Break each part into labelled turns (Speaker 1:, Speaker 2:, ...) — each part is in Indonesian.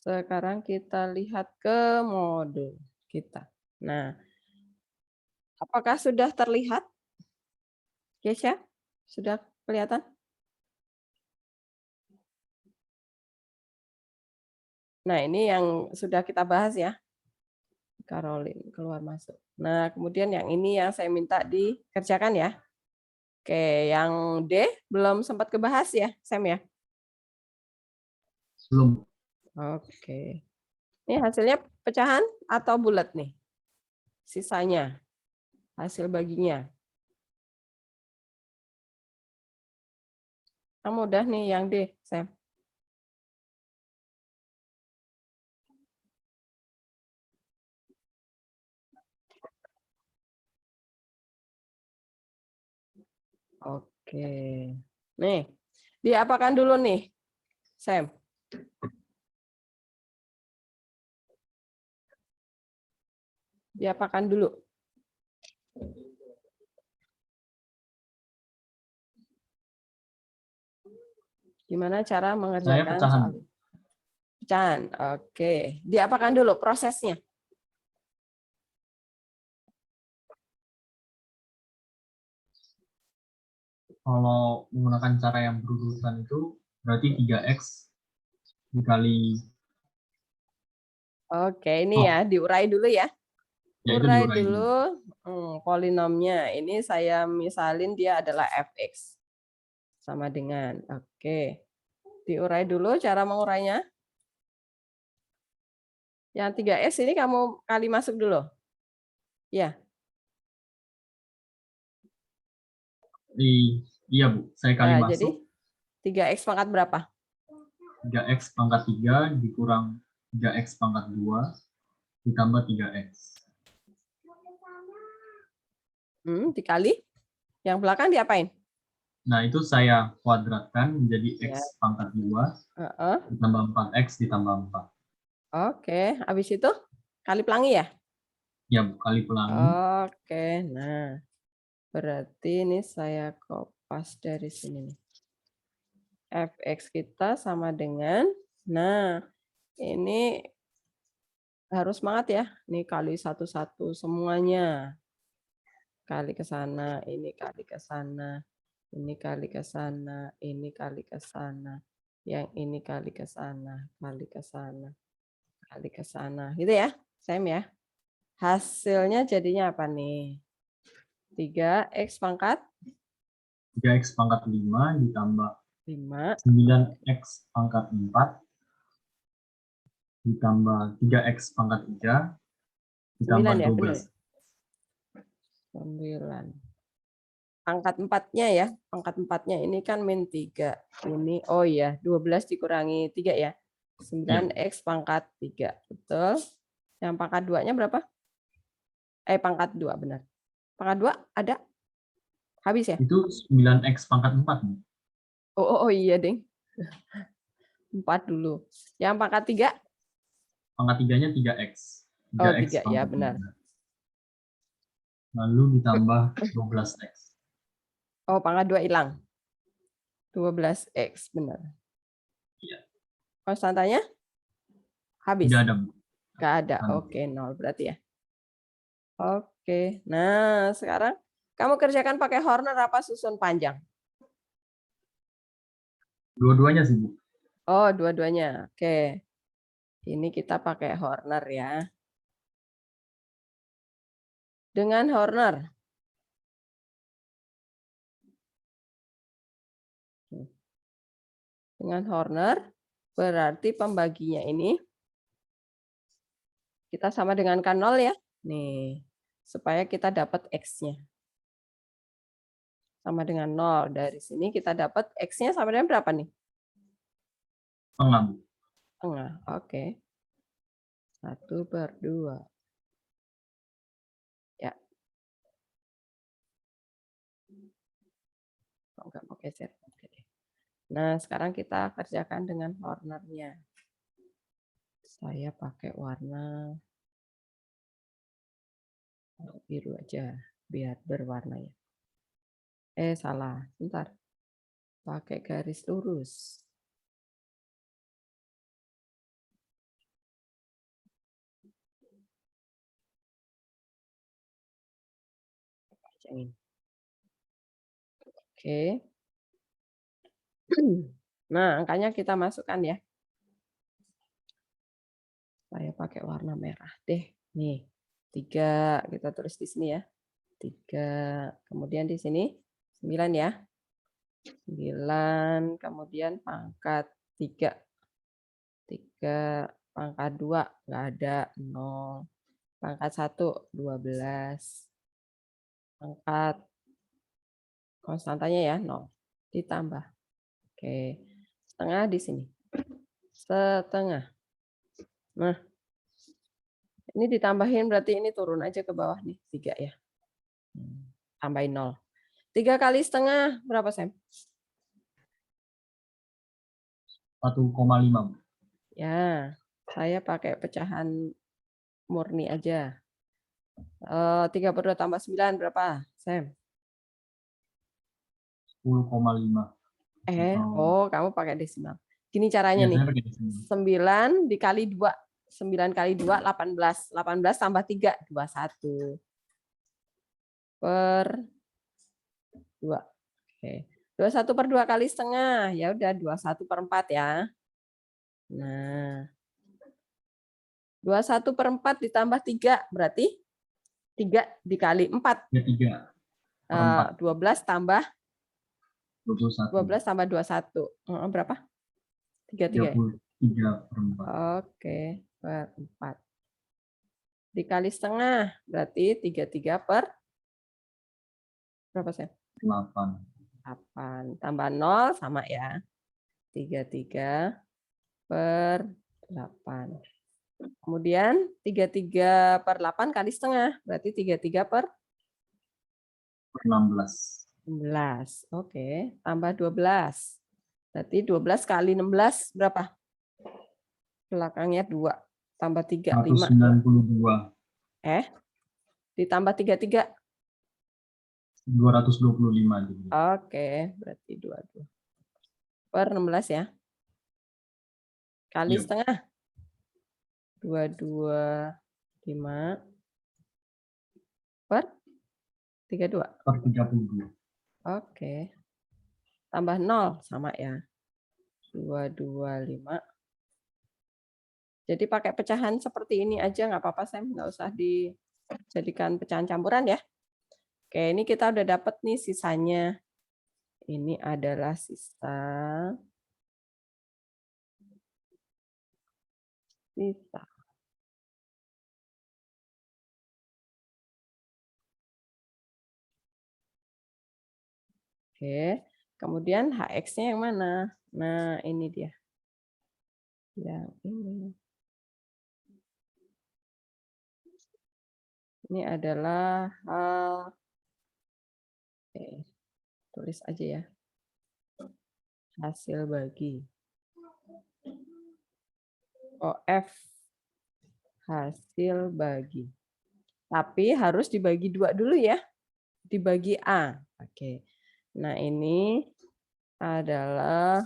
Speaker 1: Sekarang kita lihat ke modul kita. Nah, apakah sudah terlihat, Kesha? Sudah kelihatan? Nah, ini yang sudah kita bahas ya. Caroline keluar masuk. Nah, kemudian yang ini yang saya minta dikerjakan ya. Oke, yang D belum sempat kebahas ya, Sam ya?
Speaker 2: Belum.
Speaker 1: Oke. Ini hasilnya pecahan atau bulat nih? Sisanya, hasil baginya. Yang mudah nih yang D, Sam. Oke. Nih, diapakan dulu nih, Sam? Diapakan dulu. Gimana cara
Speaker 2: Saya
Speaker 1: mengerjakan
Speaker 2: pecahan.
Speaker 1: soal ini? Pecahan. Oke. Diapakan dulu prosesnya?
Speaker 2: Kalau menggunakan cara yang berurutan itu berarti 3x dikali
Speaker 1: Oke, ini ya diurai dulu ya.
Speaker 2: ya itu
Speaker 1: Urai
Speaker 2: diurai dulu.
Speaker 1: dulu polinomnya. Ini saya misalin dia adalah fx. Sama dengan. Oke. Diurai dulu cara mengurainya. Yang 3S ini kamu kali masuk dulu. Ya.
Speaker 2: Iya Bu, saya kali
Speaker 1: Nah,
Speaker 2: masuk.
Speaker 1: jadi 3X pangkat berapa?
Speaker 2: 3x pangkat 3 dikurang 3x pangkat 2 ditambah 3x.
Speaker 1: Dikali. Yang belakang diapain?
Speaker 2: Nah, itu saya kuadratkan menjadi
Speaker 1: Ya.
Speaker 2: x pangkat 2
Speaker 1: Uh-uh.
Speaker 2: ditambah 4x ditambah 4.
Speaker 1: Oke. Habis itu kali pelangi ya?
Speaker 2: Ya Bu, kali pelangi.
Speaker 1: Oke. Nah, berarti ini saya kopas dari sini nih. Fx kita sama dengan, nah ini harus semangat ya. Ini kali satu-satu semuanya. Kali ke sana, ini kali ke sana, ini kali ke sana, ini kali ke sana, yang ini kali ke sana, kali ke sana, kali ke sana. Gitu ya, Sam ya. Hasilnya jadinya apa nih? 3x pangkat
Speaker 2: 3x pangkat 5 ditambah
Speaker 1: 5.
Speaker 2: 9x pangkat 4 ditambah 3x pangkat 3 ditambah
Speaker 1: 9 ya, benar.
Speaker 2: 12.
Speaker 1: 9. Pangkat 4-nya ya. Pangkat 4-nya ini kan min 3. Ini, oh iya, 12 dikurangi 3 ya. 9x pangkat 3. Betul. Yang pangkat 2-nya berapa? Pangkat 2, benar. Pangkat 2 ada? Habis ya?
Speaker 2: Itu 9x pangkat 4.
Speaker 1: Oh iya, Ding. 4 dulu. Yang pangkat 3?
Speaker 2: Pangkat 3-nya 3x.
Speaker 1: Oh,
Speaker 2: 3x
Speaker 1: 3 ya,
Speaker 2: pangkat
Speaker 1: benar.
Speaker 2: 3. Lalu ditambah 12x.
Speaker 1: Oh, pangkat 2 hilang. 12x, benar.
Speaker 2: Iya.
Speaker 1: Konstantanya? Habis?
Speaker 2: Tidak ada.
Speaker 1: Nggak ada. Oke, 0 berarti ya. Oke. Nah, sekarang kamu kerjakan pakai Horner apa susun panjang?
Speaker 2: Dua-duanya sih, Bu.
Speaker 1: Oh, dua-duanya. Oke. Ini kita pakai Horner ya. Dengan Horner. Dengan Horner, berarti pembaginya ini kita sama dengan K0 ya. Nih, supaya kita dapat X-nya. Sama dengan 0. Dari sini kita dapat X-nya sama dengan berapa nih?
Speaker 2: Setengah, Bu.
Speaker 1: Setengah. Oke. 1/2. Ya. Oh, nggak mau geser. Oke. Nah, sekarang kita kerjakan dengan Hornernya. Saya pakai warna biru aja, biar berwarna ya. Salah. Bentar. Pakai garis lurus. Yang ini. Oke. Nah, angkanya kita masukkan ya. Saya pakai warna merah deh. Nih, 3 kita tulis di sini ya. 3. Kemudian di sini 9 ya. 9, kemudian pangkat 3. 3, pangkat 2, nggak ada, 0. Pangkat 1, 12. Pangkat konstantanya ya, 0. Ditambah. Oke. Setengah di sini. Setengah. Nah, ini ditambahin berarti ini turun aja ke bawah nih, 3 ya. Tambahin 0. 3 kali setengah berapa, Sam?
Speaker 2: 1,5.
Speaker 1: Ya, saya pakai pecahan murni aja. 32 tambah 9 berapa, Sam?
Speaker 2: 10,5.
Speaker 1: Oh, kamu pakai desimal. Gini caranya
Speaker 2: Iya,
Speaker 1: nih.
Speaker 2: saya pakai desimal.
Speaker 1: 9 dikali 2. 9 kali 2, 18. 18 tambah 3, 21. Per 2. Oke. 21 per 2 kali setengah. Ya udah 21 per 4 ya. Nah. 21 per 4 ditambah 3 berarti 3 dikali 4.
Speaker 2: Ya, 3 per 4.
Speaker 1: 12 tambah
Speaker 2: 21.
Speaker 1: 12 tambah 21. Berapa? 33 ya?
Speaker 2: 33 per 4.
Speaker 1: Oke, per 4. Dikali setengah berarti 33 per berapa, Sam?
Speaker 2: 8.
Speaker 1: 8. Tambah 0 sama ya. 33 per 8. Kemudian 33 per 8 kali setengah. Berarti 33 per
Speaker 2: 16.
Speaker 1: 16. Oke. Tambah 12. Berarti 12 kali 16 berapa? Belakangnya 2. Tambah 3, 5.
Speaker 2: 192.
Speaker 1: Ditambah 33.
Speaker 2: 225.
Speaker 1: Oke. Berarti 22. Per 16 ya. Kali
Speaker 2: Iya.
Speaker 1: setengah. 225 per 32.
Speaker 2: Per 32.
Speaker 1: Oke. Tambah 0 sama ya. 225. Jadi pakai pecahan seperti ini aja nggak apa-apa, Sam. Nggak usah dijadikan pecahan campuran ya. Oke, ini kita udah dapat nih sisanya. Ini adalah sisa. Oke, kemudian HX-nya yang mana? Nah, ini dia. Yang ini. Ini adalah hal. Oke, tulis aja ya. Hasil bagi. OF. Hasil bagi. Tapi harus dibagi 2 dulu ya. Dibagi A. Oke. Nah, ini adalah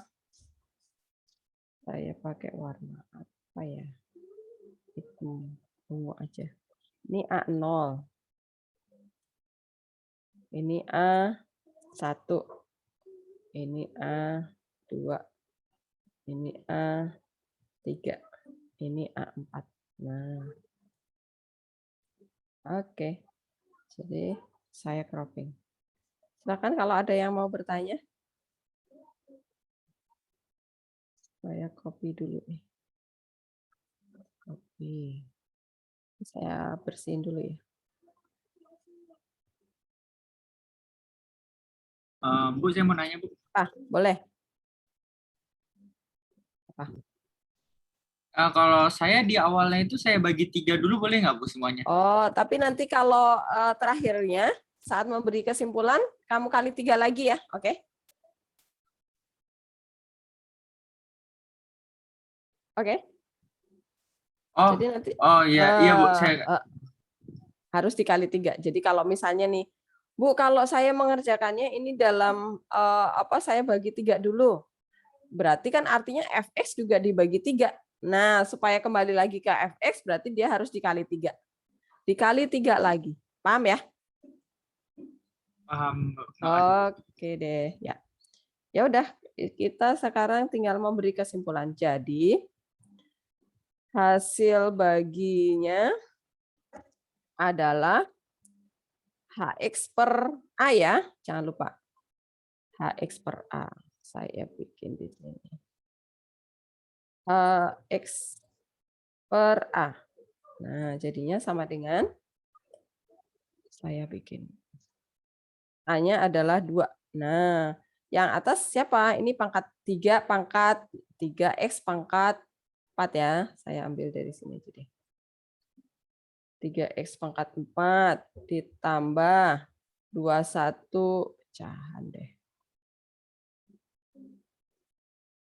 Speaker 1: saya pakai warna apa ya? Hitam ungu aja. Ini A0. Ini A1. Ini A2. Ini A3. Ini A4. Nah. Oke. Jadi saya cropping. Silakan kalau ada yang mau bertanya. Saya copy dulu nih. Copy. Saya bersihin dulu ya.
Speaker 3: Bu, saya mau nanya, Bu.
Speaker 1: Boleh. Apa?
Speaker 3: Kalau saya di awalnya itu saya bagi 3 dulu, boleh nggak, Bu, semuanya?
Speaker 1: Oh, tapi nanti kalau terakhirnya saat memberi kesimpulan, kamu kali 3 lagi ya, oke? Oke.
Speaker 3: Oh,
Speaker 1: Jadi nanti
Speaker 3: iya Bu, saya
Speaker 1: harus dikali 3. Jadi kalau misalnya nih, Bu, kalau saya mengerjakannya ini dalam saya bagi 3 dulu. Berarti kan artinya fx juga dibagi 3. Nah, supaya kembali lagi ke fx berarti dia harus dikali 3. Dikali 3 lagi. Paham ya?
Speaker 3: Paham.
Speaker 1: Oke deh, ya. Ya udah, kita sekarang tinggal memberi kesimpulan. Jadi, hasil baginya adalah HX per A ya. Jangan lupa. HX per A. Saya bikin di sini. HX per A. Nah, jadinya sama dengan saya bikin. A-nya adalah 2. Nah, yang atas siapa? Ini pangkat 3, pangkat 3X pangkat 4 ya. Saya ambil dari sini aja deh. 3X pangkat 4 ditambah 21 pecahan deh.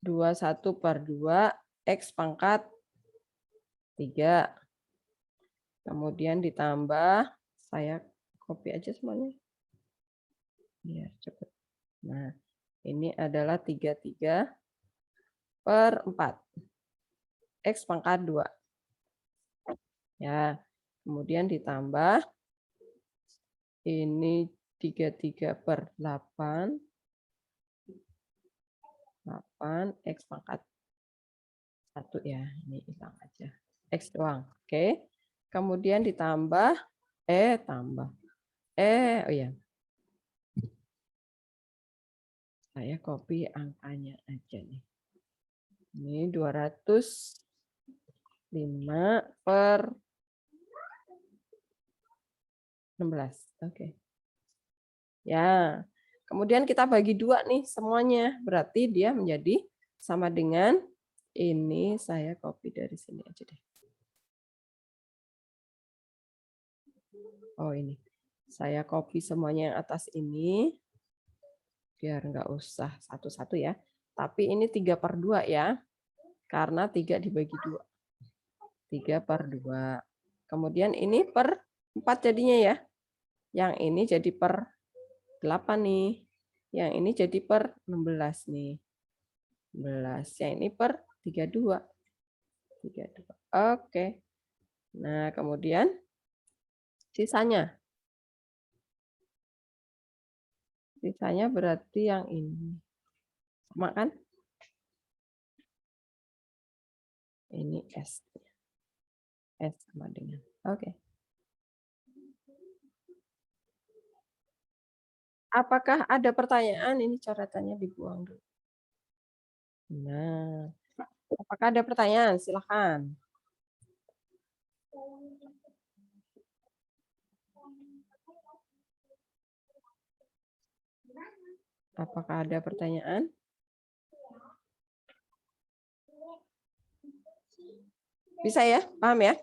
Speaker 1: 21 per 2 X pangkat 3. Kemudian ditambah, saya copy aja semuanya. Biar cepat. Nah, ini adalah 33 per 4. X pangkat 2. Ya, kemudian ditambah ini 33 per 8. 8 X pangkat 1 ya. Ini hilang aja. X doang. Oke. Kemudian ditambah oh ya. Saya copy angkanya aja nih. Ini 205 per 16. Oke. Ya. Kemudian kita bagi 2 nih semuanya. Berarti dia menjadi sama dengan ini, saya copy dari sini aja deh. Oh ini. Saya copy semuanya yang atas ini. Biar nggak usah satu-satu ya. Tapi ini 3 per 2 ya. Karena 3 dibagi 2. 3 per 2. Kemudian ini per 4 jadinya ya. Yang ini jadi per 8 nih. Yang ini jadi per 16 nih. 16. Yang ini per 32. 32. Oke. Nah, kemudian sisanya. Sisanya berarti yang ini. Sama kan? Ini S. S sama dengan. Oke. Apakah ada pertanyaan? Ini coretannya dibuang dulu. Nah, apakah ada pertanyaan? Silakan. Apakah ada pertanyaan? Bisa ya? Paham ya?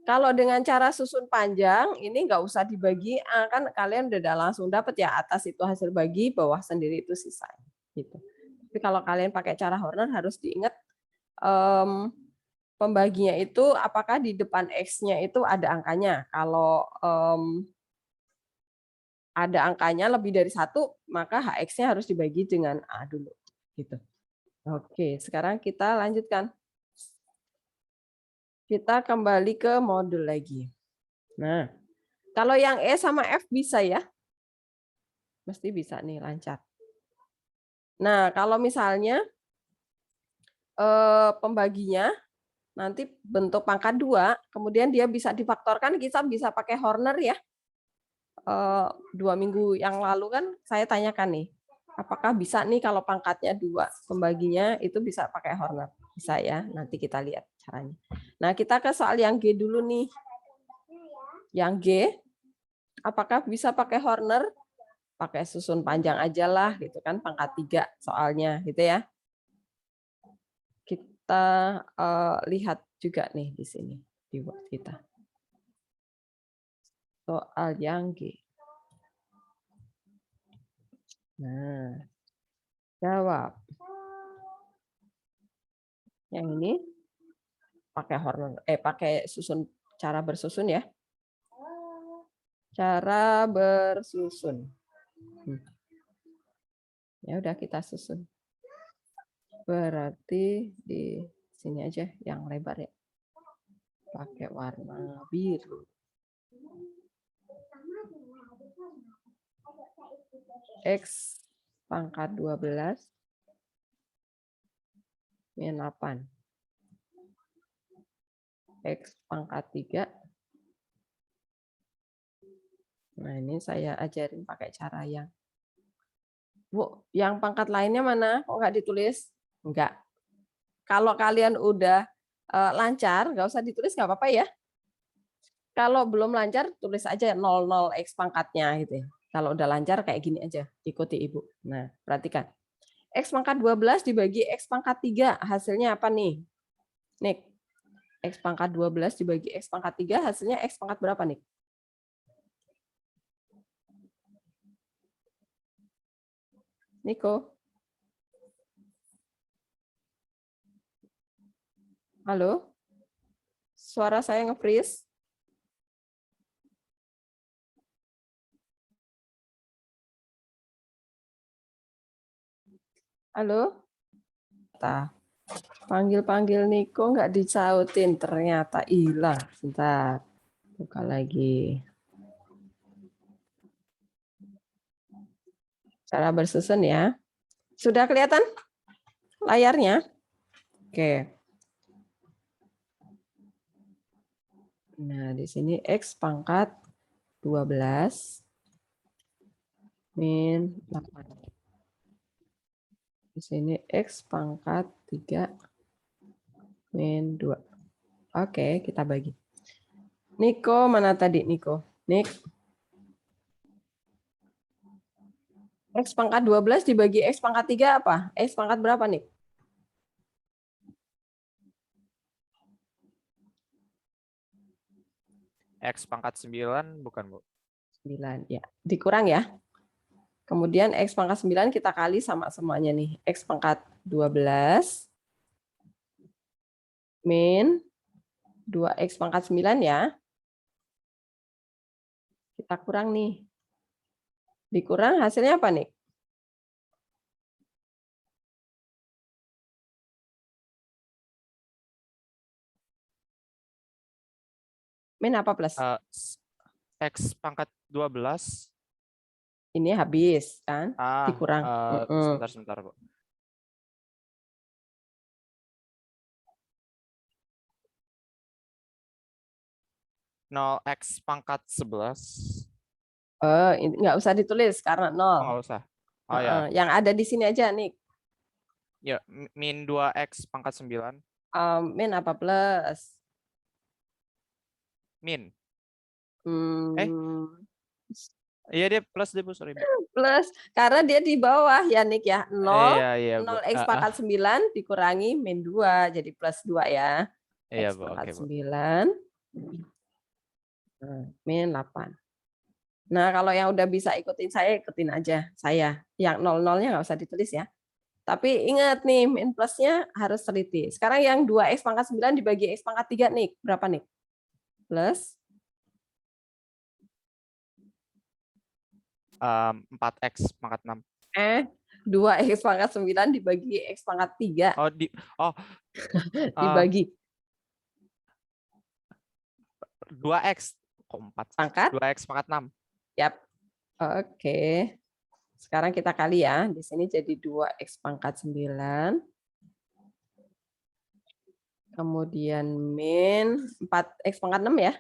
Speaker 1: Kalau dengan cara susun panjang, ini nggak usah dibagi, kan kalian udah langsung dapat ya, atas itu hasil bagi, bawah sendiri itu sisa. Gitu. Tapi kalau kalian pakai cara Horner harus diingat pembaginya itu apakah di depan X-nya itu ada angkanya. Kalau ada angkanya lebih dari 1, maka HX-nya harus dibagi dengan A dulu. Gitu. Oke, sekarang kita lanjutkan. Kita kembali ke modul lagi. Nah, kalau yang E sama F bisa ya? Mesti bisa nih, lancar. Nah, kalau misalnya pembaginya nanti bentuk pangkat 2, kemudian dia bisa difaktorkan, kita bisa pakai Horner ya. 2 minggu yang lalu kan saya tanyakan nih, apakah bisa nih kalau pangkatnya 2, pembaginya itu bisa pakai Horner? Bisa ya, nanti kita lihat caranya. Nah, kita ke soal yang G dulu nih. Yang G, apakah bisa pakai Horner? Pakai susun panjang aja lah, gitu kan, pangkat 3 soalnya, gitu ya. Kita lihat juga nih di sini, di buat kita. Soal yang G. Nah, jawab. Yang ini pakai Horner, pakai susun, cara bersusun ya. Cara bersusun. Ya udah kita susun. Berarti di sini aja yang lebar ya. Pakai warna biru. X pangkat 12 min 8. X pangkat 3. Nah, ini saya ajarin pakai cara yang Bu, yang pangkat lainnya mana? Kok nggak ditulis? Enggak. Kalau kalian udah lancar, nggak usah ditulis, nggak apa-apa ya. Kalau belum lancar, tulis aja 00 X pangkatnya gitu ya. Kalau udah lancar kayak gini aja, ikuti Ibu. Nah, perhatikan. X pangkat 12 dibagi X pangkat 3, hasilnya apa nih? Nik, X pangkat 12 dibagi X pangkat 3, hasilnya X pangkat berapa nih? Niko? Halo? Suara saya nge-freeze? Halo? Panggil-panggil Niko nggak dicautin, ternyata hilang. Sebentar, buka lagi. Cara bersusun ya. Sudah kelihatan layarnya? Oke. Nah, di sini X pangkat 12 min 8. Di sini X pangkat 3 min 2. Oke, kita bagi. Niko, mana tadi Niko? Nik. X pangkat 12 dibagi X pangkat 3 apa? X pangkat berapa nih?
Speaker 4: X pangkat 9 bukan, Bu?
Speaker 1: 9, ya. Dikurang ya. Kemudian X pangkat 9 kita kali sama semuanya nih. X pangkat 12 min 2X pangkat 9 ya. Kita kurang nih. Dikurang hasilnya apa nih? Min apa plus?
Speaker 4: X pangkat 12.
Speaker 1: Ini habis kan? Dikurang.
Speaker 4: Sebentar, Bu. Nol X pangkat 11.
Speaker 1: Ini nggak usah ditulis karena 0.
Speaker 4: Oh, nggak usah. Oh ya.
Speaker 1: Yang ada di sini aja nih.
Speaker 4: Ya, min 2X pangkat 9.
Speaker 1: Min apa plus?
Speaker 4: Min.
Speaker 1: Hmm,
Speaker 4: Iya, dia plus deh, Bu. Sorry, Bu.
Speaker 1: plus karena dia di bawah ya Nik ya. 0,
Speaker 4: Iya, Bu.
Speaker 1: 0X pangkat 9 dikurangi min 2 jadi plus 2 ya.
Speaker 4: Iya,
Speaker 1: X
Speaker 4: Bu.
Speaker 1: pangkat
Speaker 4: Oke, Bu.
Speaker 1: 9 min 8. Nah, kalau yang udah bisa ikutin saya, ikutin aja saya. Yang 00-nya nggak usah ditulis ya. Tapi ingat nih, min plusnya harus teliti. Sekarang yang 2X pangkat 9 dibagi X pangkat 3 nih, berapa nih? Plus
Speaker 4: 4X pangkat 6.
Speaker 1: 2X pangkat 9 dibagi X pangkat 3. Dibagi
Speaker 4: 2X. Kok 4?
Speaker 1: pangkat
Speaker 4: 2X pangkat 6.
Speaker 1: Yap. Oke. Sekarang kita kali ya. Di sini jadi 2X pangkat 9. Kemudian min 4X pangkat 6 ya.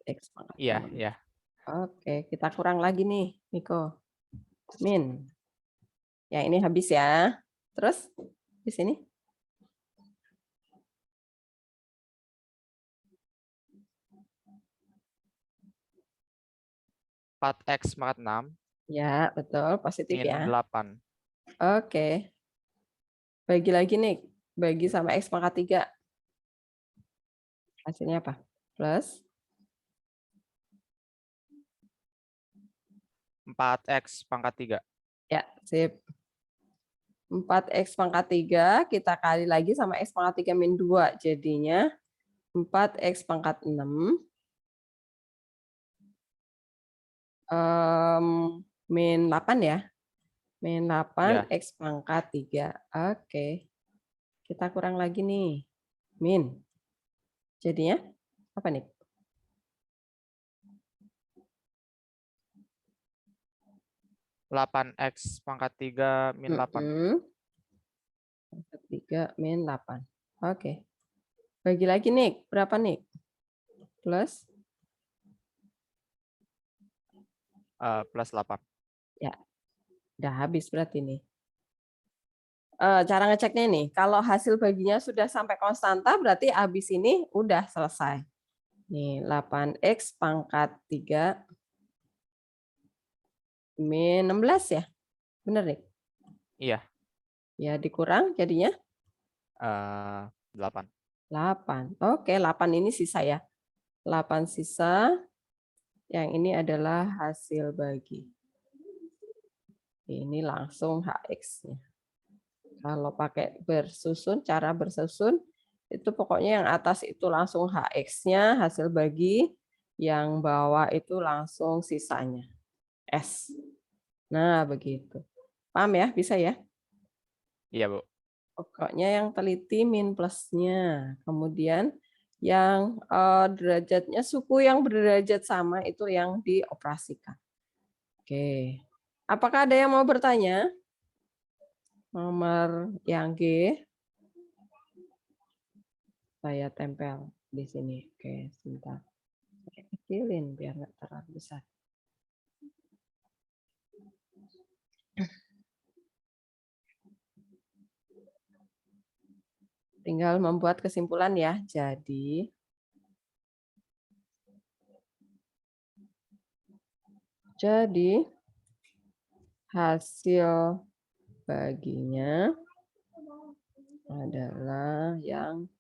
Speaker 1: 4X pangkat 6.
Speaker 4: Iya.
Speaker 1: Oke, kita kurang lagi nih, Niko. Min. Ya, ini habis ya. Terus di sini.
Speaker 4: X pangkat 6.
Speaker 1: Ya, betul. Positif
Speaker 4: Min
Speaker 1: ya.
Speaker 4: 8.
Speaker 1: Oke. Bagi lagi nih. Bagi sama X pangkat 3. Hasilnya apa? Plus
Speaker 4: 4X pangkat 3.
Speaker 1: ya, sip. 4X pangkat 3 kita kali lagi sama X pangkat 3 min 2. Jadinya 4X pangkat 6 min 8 ya. Min 8
Speaker 4: Ya.
Speaker 1: X pangkat 3. Oke. Kita kurang lagi nih. Min. Jadinya apa nih?
Speaker 4: 8x pangkat 3 min 8.
Speaker 1: Pangkat 3 min 8. Oke. Bagi lagi nih, berapa nih? Plus?
Speaker 4: Plus 8.
Speaker 1: Ya, udah habis berarti nih. Cara ngeceknya nih, kalau hasil baginya sudah sampai konstanta, berarti habis ini udah selesai. Nih, 8x pangkat 3 min 16 ya? Bener nih?
Speaker 4: Iya.
Speaker 1: Ya, dikurang jadinya?
Speaker 4: 8.
Speaker 1: 8. Oke, 8 ini sisa ya. 8 sisa. Yang ini adalah hasil bagi. Ini langsung HX-nya. Kalau pakai bersusun, cara bersusun, itu pokoknya yang atas itu langsung HX-nya, hasil bagi. Yang bawah itu langsung sisanya. S. Nah, begitu. Paham ya? Bisa ya?
Speaker 4: Iya, Bu.
Speaker 1: Pokoknya yang teliti min plusnya. Kemudian yang derajatnya suku yang berderajat sama itu yang dioperasikan. Oke. Apakah ada yang mau bertanya? Nomor yang G. Saya tempel di sini. Oke, sebentar. Saya kecilin biar nggak terlalu besar. Tinggal membuat kesimpulan ya. Jadi hasil baginya adalah yang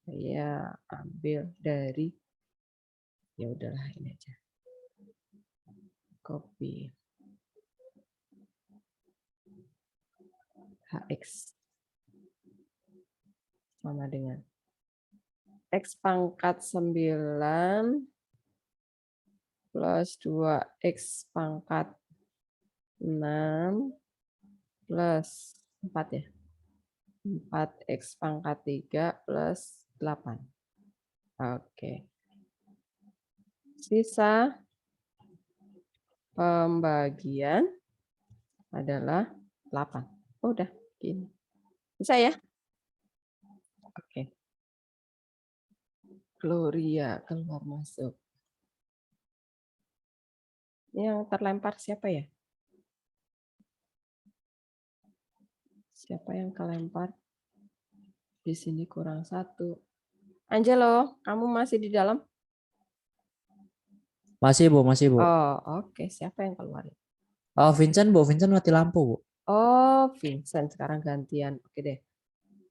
Speaker 1: saya ambil dari, ya udahlah ini aja. Copy. HX sama dengan X pangkat 9 plus 2X pangkat 6 plus 4 ya. 4X pangkat 3 plus 8. Oke. Sisa pembagian adalah 8. Udah, gini. Bisa ya? Oke. Gloria keluar masuk. Yang terlempar siapa ya? Siapa yang kelempar? Di sini kurang 1. Angelo, kamu masih di dalam?
Speaker 5: Masih, Bu, masih, Bu.
Speaker 1: Oh, oke. Siapa yang keluar?
Speaker 5: Oh, Vincent, Bu. Vincent mati lampu, Bu.
Speaker 1: Oh, Vincent sekarang gantian. Oke deh.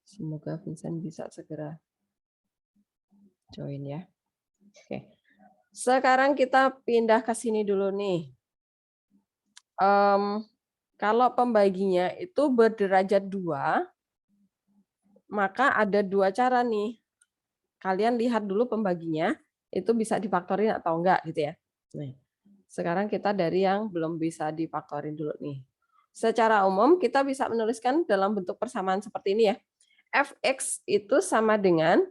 Speaker 1: Semoga Vincent bisa segera join ya. Oke. Sekarang kita pindah ke sini dulu nih. Kalau pembaginya itu berderajat 2, maka ada 2 cara nih. Kalian lihat dulu pembaginya, itu bisa difaktorin atau enggak gitu ya. Nih. Sekarang kita dari yang belum bisa difaktorin dulu nih. Secara umum kita bisa menuliskan dalam bentuk persamaan seperti ini ya. Fx itu sama dengan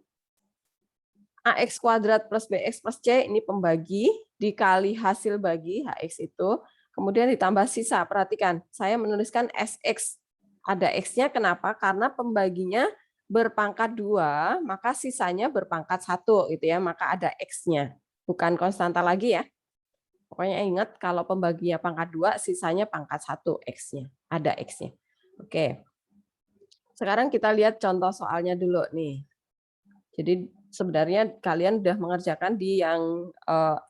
Speaker 1: AX kuadrat plus BX plus C, ini pembagi, dikali hasil bagi, HX itu, kemudian ditambah sisa. Perhatikan, saya menuliskan SX. Ada X-nya, kenapa? Karena pembaginya berpangkat 2, maka sisanya berpangkat 1, gitu ya, maka ada X-nya. Bukan konstanta lagi ya. Pokoknya ingat, kalau pembaginya pangkat 2, sisanya pangkat 1, X-nya. Ada X-nya. Oke. Sekarang kita lihat contoh soalnya dulu nih. Jadi sebenarnya kalian sudah mengerjakan di yang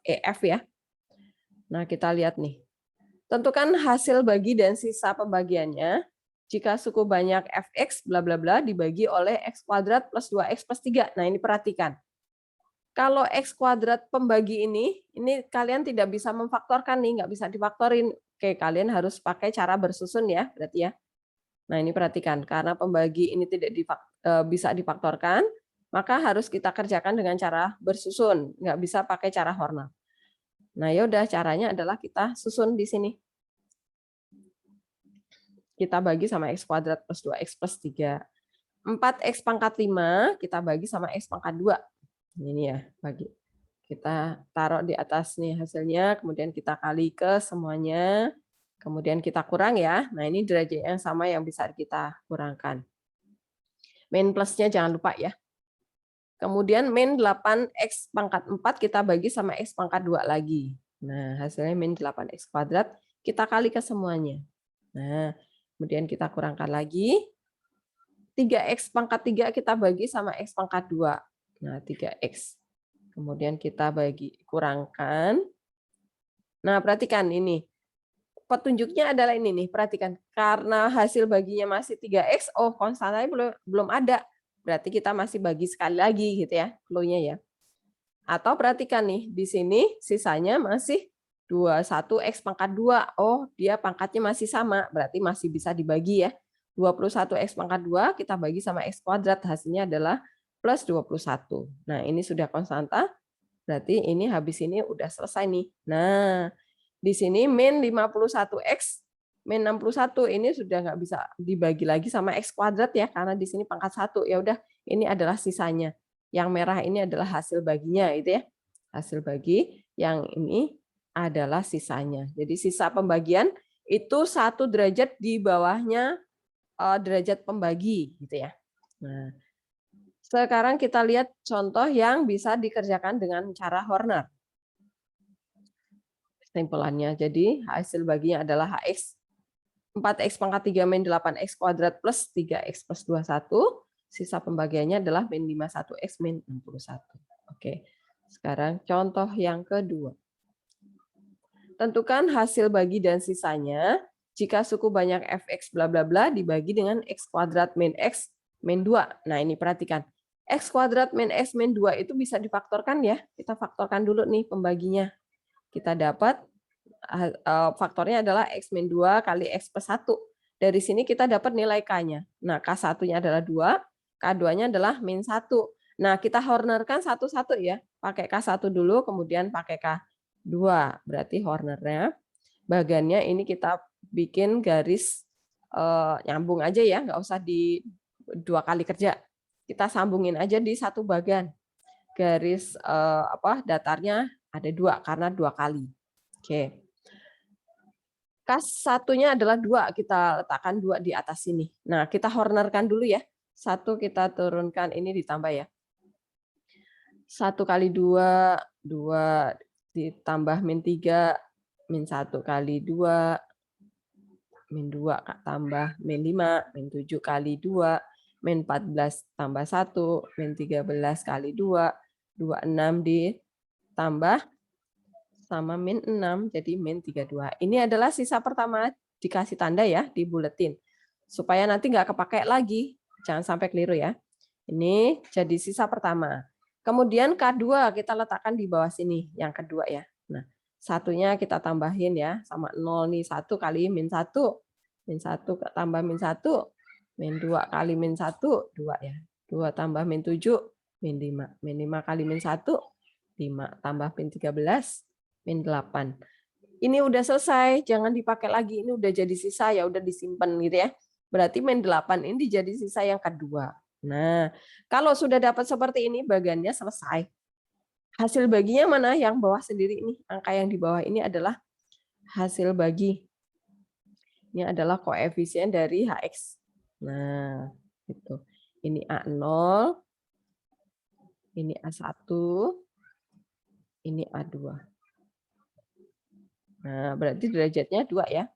Speaker 1: EF ya. Nah, kita lihat nih. Tentukan hasil bagi dan sisa pembagiannya jika suku banyak fx bla bla bla dibagi oleh x kuadrat plus 2x plus 3. Nah, ini perhatikan. Kalau x kuadrat pembagi ini kalian tidak bisa memfaktorkan nih, nggak bisa difaktorin. Oke, kalian harus pakai cara bersusun ya, berarti ya. Nah, ini perhatikan, karena pembagi ini tidak bisa difaktorkan, maka harus kita kerjakan dengan cara bersusun, nggak bisa pakai cara Hornell. Nah, ya udah, caranya adalah kita susun di sini. Kita bagi sama x kuadrat plus 2x plus 3. 4x pangkat 5 kita bagi sama x pangkat 2. Ini ya, bagi. Kita taruh di atas nih hasilnya, kemudian kita kali ke semuanya, Kemudian kita kurang ya. Nah, ini derajat yang sama yang bisa kita kurangkan. Min plusnya jangan lupa ya. Kemudian min 8x pangkat 4 kita bagi sama x pangkat 2 lagi. Nah, hasilnya min 8x kuadrat kita kali ke semuanya. Nah, kemudian kita kurangkan lagi. 3x pangkat 3 kita bagi sama x pangkat 2. Nah, 3x. Kemudian kita kurangkan. Nah, perhatikan ini. Petunjuknya adalah ini nih, perhatikan. Karena hasil baginya masih 3x, oh konstantanya belum ada. Berarti kita masih bagi sekali lagi gitu ya, clue-nya ya. Atau perhatikan nih, di sini sisanya masih 21x pangkat 2. Oh, dia pangkatnya masih sama, berarti masih bisa dibagi ya. 21x pangkat 2 kita bagi sama x kuadrat, hasilnya adalah plus 21. Nah, ini sudah konstanta, berarti ini habis ini udah selesai nih. Nah, di sini min 51x min 61 ini sudah nggak bisa dibagi lagi sama x kuadrat ya, karena di sini pangkat 1. Ya udah, ini adalah sisanya. Yang merah ini adalah hasil baginya itu ya. Hasil bagi, yang ini adalah sisanya. Jadi sisa pembagian itu 1 derajat di bawahnya derajat pembagi gitu ya. Nah, sekarang kita lihat contoh yang bisa dikerjakan dengan cara Horner. Kesimpulannya, jadi hasil baginya adalah HX 4x pangkat 3 min 8x kuadrat plus 3x plus 21. Sisa pembagiannya adalah min 51x min 61. Oke, sekarang contoh yang kedua. Tentukan hasil bagi dan sisanya jika suku banyak fx bla bla bla dibagi dengan x kuadrat min x min 2. Nah, ini perhatikan. X kuadrat min x min 2 itu bisa difaktorkan ya. Kita faktorkan dulu nih pembaginya. Kita dapat faktornya adalah x min 2 kali x plus 1. Dari sini kita dapat nilai K-nya. Nah, K1-nya adalah 2, K2-nya adalah min 1. Nah, kita Hornerkan satu-satu ya. Pakai K1 dulu, kemudian pakai K2. Berarti Hornernya, bagannya ini kita bikin garis nyambung aja ya, nggak usah di 2 kali kerja. Kita sambungin aja di satu bagan. Garis datarnya ada 2 karena 2 kali. Oke. K1-nya adalah 2, kita letakkan 2 di atas sini. Nah, kita Hornerkan dulu ya. 1 kita turunkan, ini ditambah ya. 1 kali 2, 2 ditambah min 3, min 1 kali 2, min 2 tambah min 5, min 7 kali 2, min 14 tambah 1, min 13 kali 2, 26 ditambah sama min 6, jadi min 32. Ini adalah sisa pertama, dikasih tanda ya, dibuletin. Supaya nanti nggak kepakai lagi, jangan sampai keliru ya. Ini jadi sisa pertama. Kemudian K2 kita letakkan di bawah sini, yang kedua ya. Nah, satunya kita tambahin ya, sama 0 nih, 1 kali min 1. Min 1 tambah min 1, min 2 kali min 1, 2 ya. 2 tambah min 7, min 5. Min 5 kali min 1, 5. Tambah min 13, min 8. Ini udah selesai, jangan dipakai lagi. Ini udah jadi sisa, ya udah disimpan gitu ya. Berarti min 8 ini jadi sisa yang kedua. Nah, kalau sudah dapat seperti ini, bagannya selesai. Hasil baginya mana? Yang bawah sendiri ini. Angka yang di bawah ini adalah hasil bagi. Ini adalah koefisien dari HX. Nah, itu. Ini A0, ini A1, ini A2. Nah, berarti derajatnya 2 ya.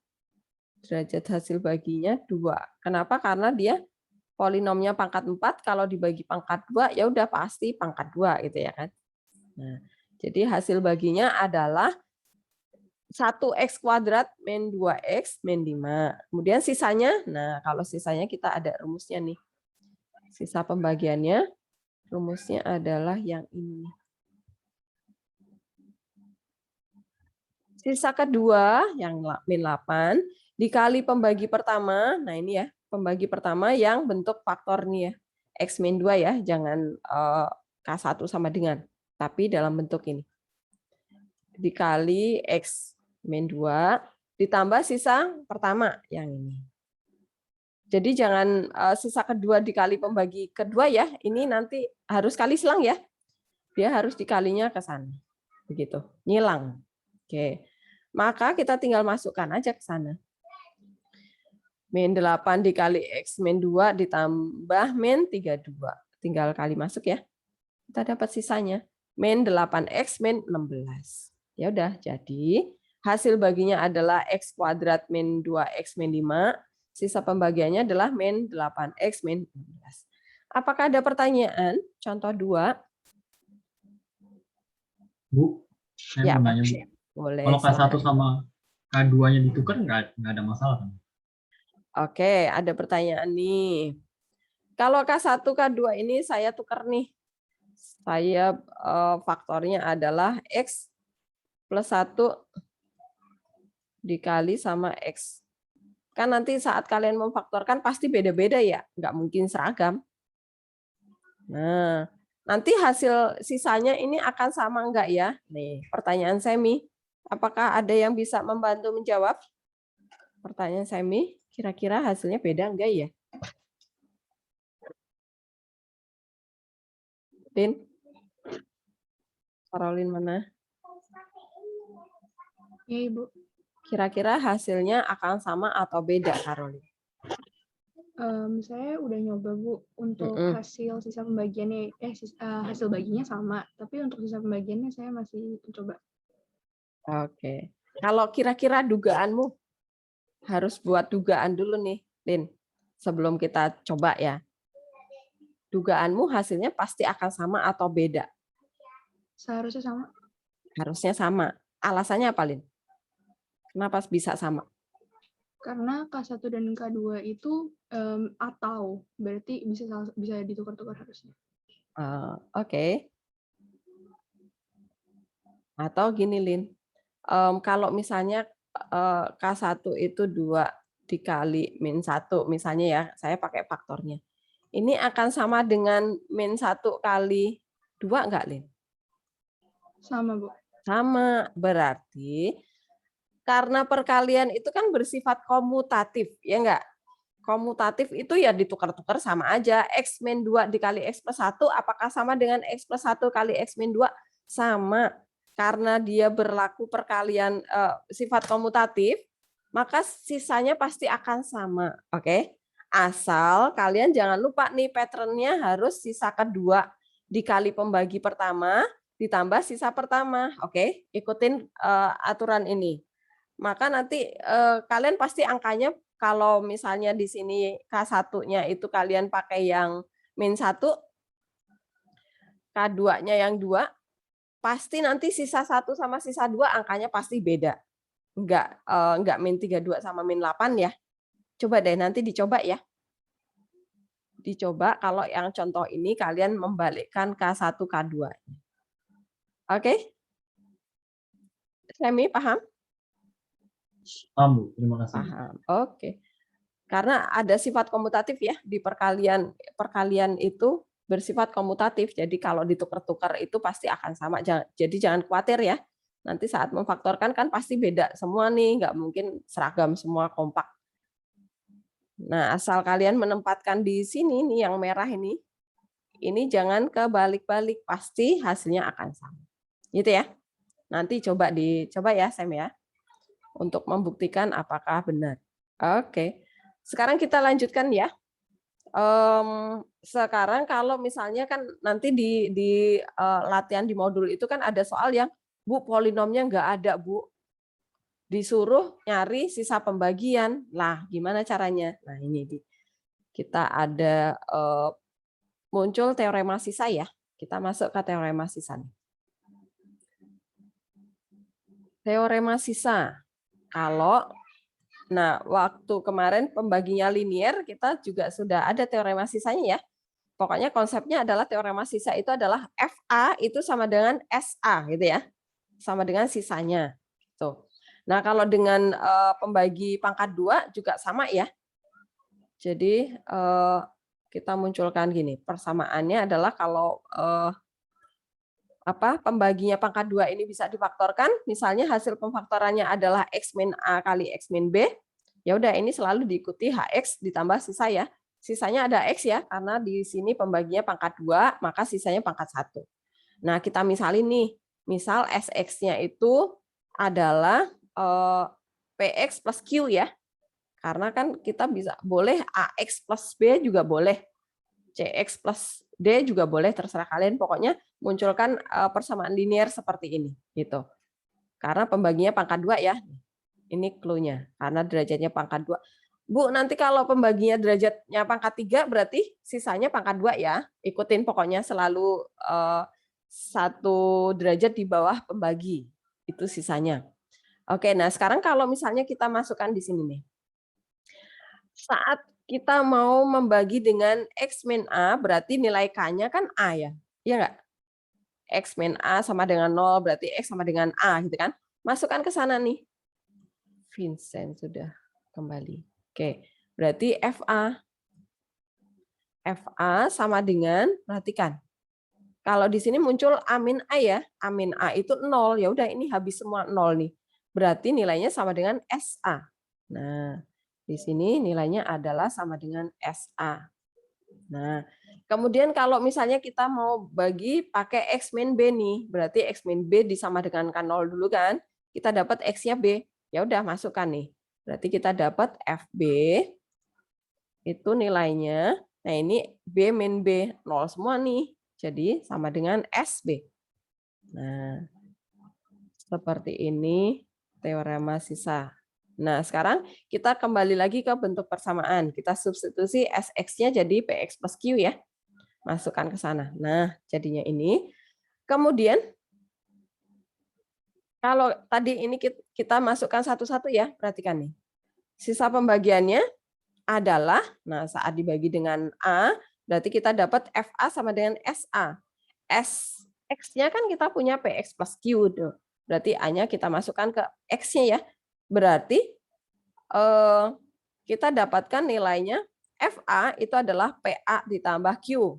Speaker 1: Derajat hasil baginya 2. Kenapa? Karena dia polinomnya pangkat 4, kalau dibagi pangkat 2, ya udah pasti pangkat 2 gitu ya kan. Nah, jadi hasil baginya adalah 1x kuadrat min 2x min 5. Kemudian sisanya, nah kalau sisanya kita ada rumusnya nih. Sisa pembagiannya, rumusnya adalah yang ini. Sisa kedua yang min 8 dikali pembagi pertama. Nah ini ya, pembagi pertama yang bentuk faktor nih ya. X min 2 ya, jangan K1 sama dengan. Tapi dalam bentuk ini. Dikali X min 2 ditambah sisa pertama yang ini. Jadi jangan sisa kedua dikali pembagi kedua ya. Ini nanti harus kali selang ya. Dia harus dikalinya ke sana. Begitu. Nyilang. Oke. Maka kita tinggal masukkan aja ke sana. Min 8 dikali X min 2 ditambah min 32. Tinggal kali masuk ya. Kita dapat sisanya. Min 8X min 16. Ya udah, jadi hasil baginya adalah X kuadrat min 2X min 5. Sisa pembagiannya adalah min 8X min 16. Apakah ada pertanyaan? Contoh 2.
Speaker 2: Bu, saya
Speaker 1: Ya,
Speaker 2: mau nanya, Bu.
Speaker 1: boleh.
Speaker 2: Kalau K1
Speaker 1: silakan.
Speaker 2: sama K2-nya ditukar nggak ada masalah kan?
Speaker 1: Oke, ada pertanyaan nih. Kalau K1, K2 ini saya tukar nih. Saya faktornya adalah X plus 1 dikali sama X. Kan nanti saat kalian memfaktorkan pasti beda-beda ya, nggak mungkin seragam. Nah, nanti hasil sisanya ini akan sama enggak ya? Nih, pertanyaan Semi. Apakah ada yang bisa membantu menjawab? Pertanyaan Semi, kira-kira hasilnya beda enggak ya? Lin? Karolin mana?
Speaker 6: Ya, Ibu.
Speaker 1: Kira-kira hasilnya akan sama atau beda, Karolin?
Speaker 6: Saya udah nyoba, Bu, untuk hasil sisa pembagiannya, hasil baginya sama, tapi untuk sisa pembagiannya saya masih mencoba.
Speaker 1: Oke. Kalau kira-kira dugaanmu, harus buat dugaan dulu nih, Lin. Sebelum kita coba ya. Dugaanmu hasilnya pasti akan sama atau beda?
Speaker 6: Seharusnya sama.
Speaker 1: Harusnya sama. Alasannya apa, Lin? Kenapa bisa sama?
Speaker 6: Karena K1 dan K2 itu atau berarti bisa ditukar-tukar harusnya.
Speaker 1: Oke. Atau gini, Lin. Kalau misalnya K1 itu 2 dikali min 1, misalnya ya, saya pakai faktornya. Ini akan sama dengan min 1 kali 2 enggak, Lin?
Speaker 6: Sama, Bu.
Speaker 1: Sama. Berarti karena perkalian itu kan bersifat komutatif, ya enggak? Komutatif itu ya ditukar-tukar sama aja. X min 2 dikali X plus 1, apakah sama dengan X plus 1 kali X min 2? Sama. Karena dia berlaku perkalian sifat komutatif, maka sisanya pasti akan sama. Oke? Asal kalian jangan lupa nih patternnya harus sisa kedua dikali pembagi pertama ditambah sisa pertama. Oke? Ikutin aturan ini. Maka nanti kalian pasti angkanya kalau misalnya di sini K1-nya itu kalian pakai yang min 1, K2-nya yang 2, pasti nanti sisa 1 sama sisa 2 angkanya pasti beda. Enggak min 32 sama min 8 ya. Coba deh nanti dicoba ya. Dicoba kalau yang contoh ini kalian membalikkan K1, K2. Oke? Semi paham?
Speaker 2: Paham, Bu. Terima kasih.
Speaker 1: Paham. Oke. Karena ada sifat komutatif ya di perkalian itu bersifat komutatif. Jadi kalau ditukar-tukar itu pasti akan sama. Jadi jangan khawatir ya. Nanti saat memfaktorkan kan pasti beda semua nih, nggak mungkin seragam semua kompak. Nah, asal kalian menempatkan di sini nih yang merah ini jangan kebalik-balik, pasti hasilnya akan sama. Gitu ya. Nanti dicoba ya Sam ya. Untuk membuktikan apakah benar. Oke. Sekarang kita lanjutkan ya. Sekarang kalau misalnya kan nanti di latihan di modul itu kan ada soal yang Bu polinomnya nggak ada Bu. Disuruh nyari sisa pembagian. Lah gimana caranya? Nah ini kita ada muncul teorema sisa ya. Kita masuk ke teorema sisa. Teorema sisa. Nah, waktu kemarin pembaginya linier, kita juga sudah ada teorema sisanya ya. Pokoknya konsepnya adalah teorema sisa itu adalah FA itu sama dengan SA gitu ya. Sama dengan sisanya. Tuh. Nah, kalau dengan pembagi pangkat 2 juga sama ya. Jadi kita munculkan gini, persamaannya adalah kalau pembaginya pangkat 2 ini bisa difaktorkan, misalnya hasil pemfaktorannya adalah X min A kali X min B, ya udah ini selalu diikuti HX ditambah sisa ya. Sisanya ada X ya, karena di sini pembaginya pangkat 2, maka sisanya pangkat 1. Nah, kita misalin nih, misal SX-nya itu adalah PX plus Q ya. Karena kan kita bisa boleh AX plus B juga boleh. CX plus D juga boleh, terserah kalian. Pokoknya munculkan persamaan linear seperti ini gitu. Karena pembaginya pangkat 2 ya. Ini clue-nya. Karena derajatnya pangkat 2. Bu, nanti kalau pembaginya derajatnya pangkat 3 berarti sisanya pangkat 2 ya. Ikutin pokoknya selalu 1 derajat di bawah pembagi. Itu sisanya. Oke, nah sekarang kalau misalnya kita masukkan di sini nih. Saat kita mau membagi dengan X min A, berarti nilai K-nya kan A ya. Iya nggak? X min A sama dengan 0, berarti X sama dengan A gitu kan. Masukkan ke sana nih. Vincent sudah kembali. Oke, berarti FA. FA sama dengan, perhatikan. Kalau di sini muncul A min A ya. A min A itu 0. Ya udah ini habis semua 0 nih. Berarti nilainya sama dengan SA. Nah, di sini nilainya adalah sama dengan SA. Nah, kemudian kalau misalnya kita mau bagi pakai X min B nih, berarti X min B disama dengan K0 dulu kan, kita dapat X-nya B. Ya udah masukkan nih. Berarti kita dapat FB, itu nilainya, nah ini B min B, 0 semua nih. Jadi sama dengan SB. Nah, seperti ini teorema sisa. Nah, sekarang kita kembali lagi ke bentuk persamaan. Kita substitusi SX-nya jadi PX plus Q ya. Masukkan ke sana. Nah, jadinya ini. Kemudian, kalau tadi ini kita masukkan satu-satu ya, perhatikan nih. Sisa pembagiannya adalah, nah saat dibagi dengan A, berarti kita dapat FA sama dengan SA. SX-nya kan kita punya PX plus Q. Berarti A-nya kita masukkan ke X-nya ya. Berarti kita dapatkan nilainya FA itu adalah PA ditambah Q.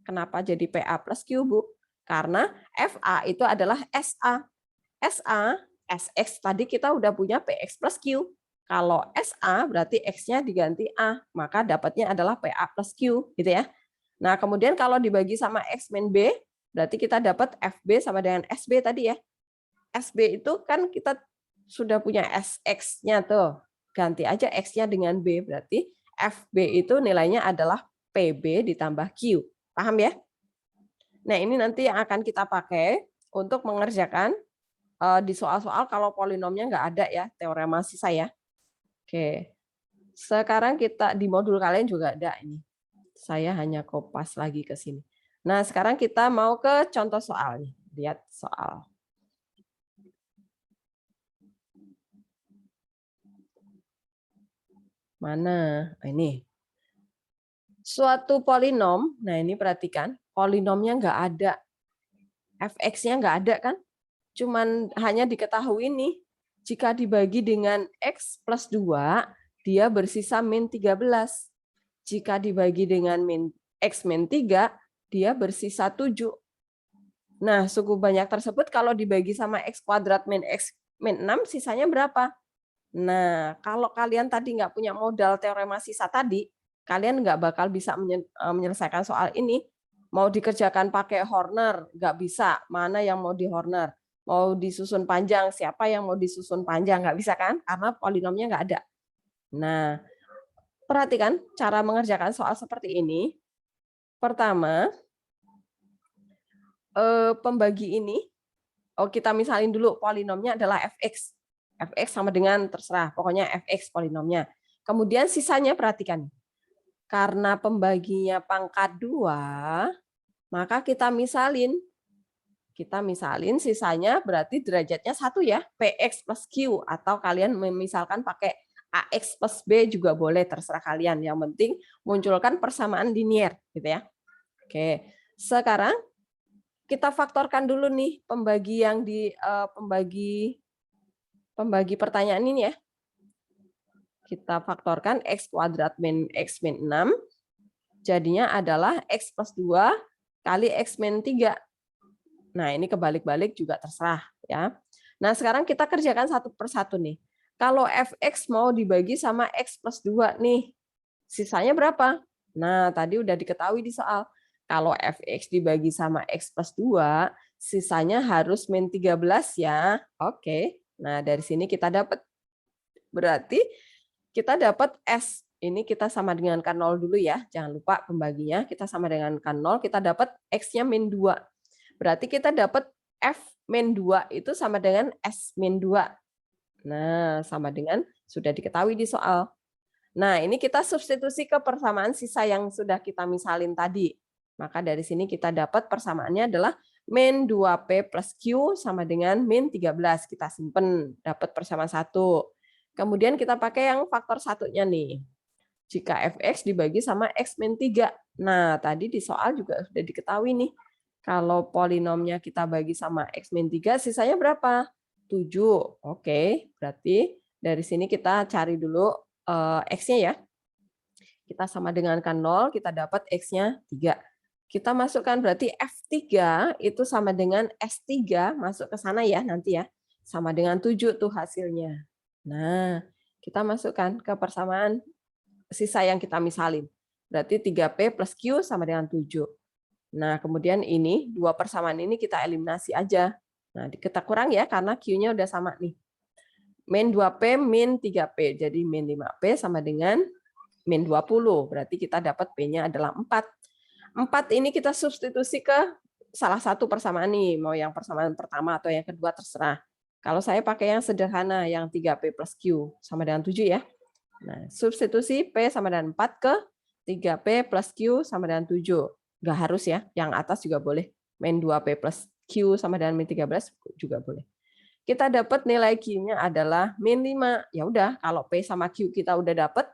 Speaker 1: Kenapa jadi PA plus Q, Bu? Karena FA itu adalah SA. SA, SX tadi kita udah punya PX plus Q. Kalau SA berarti X-nya diganti A, maka dapatnya adalah PA plus Q, gitu ya. Nah, kemudian kalau dibagi sama X min B, berarti kita dapat FB sama dengan SB tadi ya. SB itu kan kita sudah punya SX-nya tuh. Ganti aja X-nya dengan B, berarti FB itu nilainya adalah PB ditambah Q. Paham ya? Nah, ini nanti yang akan kita pakai untuk mengerjakan di soal-soal kalau polinomnya nggak ada ya, teorema sisa ya. Oke. Sekarang kita di modul kalian juga ada ini. Saya hanya kopas lagi ke sini. Nah, sekarang kita mau ke contoh soal nih. Lihat soal. Mana? Ini. Suatu polinom, nah ini perhatikan, polinomnya nggak ada. Fx-nya nggak ada kan? Cuman hanya diketahui nih, jika dibagi dengan X plus 2, dia bersisa min 13. Jika dibagi dengan X min 3, dia bersisa 7. Nah, suku banyak tersebut kalau dibagi sama X kuadrat min X min 6, sisanya berapa? Nah, kalau kalian tadi nggak punya modal teorema sisa tadi, kalian nggak bakal bisa menyelesaikan soal ini. Mau dikerjakan pakai Horner, nggak bisa. Mana yang mau di Horner? Mau disusun panjang, siapa yang mau disusun panjang? Nggak bisa kan? Karena polinomnya nggak ada. Nah, perhatikan cara mengerjakan soal seperti ini. Pertama, pembagi ini, kita misalin dulu polinomnya adalah Fx. Fx sama dengan terserah, pokoknya Fx polinomnya. Kemudian sisanya perhatikan. Karena pembaginya pangkat 2, maka kita misalin. Kita misalin sisanya berarti derajatnya 1 ya, Px plus Q. Atau kalian misalkan pakai AX plus B juga boleh, terserah kalian. Yang penting munculkan persamaan linier. Gitu ya. Oke, sekarang kita faktorkan dulu nih pembagi yang di pembagi pertanyaan ini ya. Kita faktorkan X kuadrat min X min 6. Jadinya adalah X plus 2 kali X min 3. Nah, ini kebalik-balik juga terserah ya. Nah, sekarang kita kerjakan satu persatu nih. Kalau Fx mau dibagi sama X plus 2 nih, sisanya berapa? Nah, tadi udah diketahui di soal. Kalau Fx dibagi sama X plus 2, sisanya harus min 13 ya. Oke, Nah, dari sini kita dapat, berarti kita dapat S. Ini kita sama dengan K0 dulu ya. Jangan lupa pembaginya. Kita sama dengan K0, kita dapat X-nya min 2. Berarti kita dapat F min 2 itu sama dengan S min 2. Nah, sama dengan sudah diketahui di soal. Nah, ini kita substitusi ke persamaan sisa yang sudah kita misalin tadi. Maka dari sini kita dapat persamaannya adalah min 2P plus Q sama dengan min 13. Kita simpen, dapat persamaan 1. Kemudian kita pakai yang faktor satunya nih. Jika fx dibagi sama x min 3. Nah, tadi di soal juga sudah diketahui nih. Kalau polinomnya kita bagi sama x min 3, sisanya berapa? 7. Oke, berarti dari sini kita cari dulu x-nya ya. Kita sama dengan K0, kita dapat x-nya 3. Kita masukkan berarti F3 itu sama dengan S3, masuk ke sana ya nanti ya. Sama dengan 7 tuh hasilnya. Nah, kita masukkan ke persamaan sisa yang kita misalin. Berarti 3P plus Q sama dengan 7. Nah, kemudian ini, dua persamaan ini kita eliminasi aja. Nah, kita kurang ya, karena Q-nya udah sama nih. Min 2P min 3P. Jadi min 5P sama dengan min 20. Berarti kita dapat P-nya adalah 4. 4 ini kita substitusi ke salah satu persamaan nih. Mau yang persamaan pertama atau yang kedua terserah. Kalau saya pakai yang sederhana, yang 3P plus Q sama dengan 7 ya. Nah, substitusi P sama dengan 4 ke 3P plus Q sama dengan 7. Nggak harus ya, yang atas juga boleh. Min 2P plus Q sama dengan min 13 juga boleh. Kita dapat nilai Q-nya adalah min 5. Ya udah, kalau P sama Q kita udah dapat,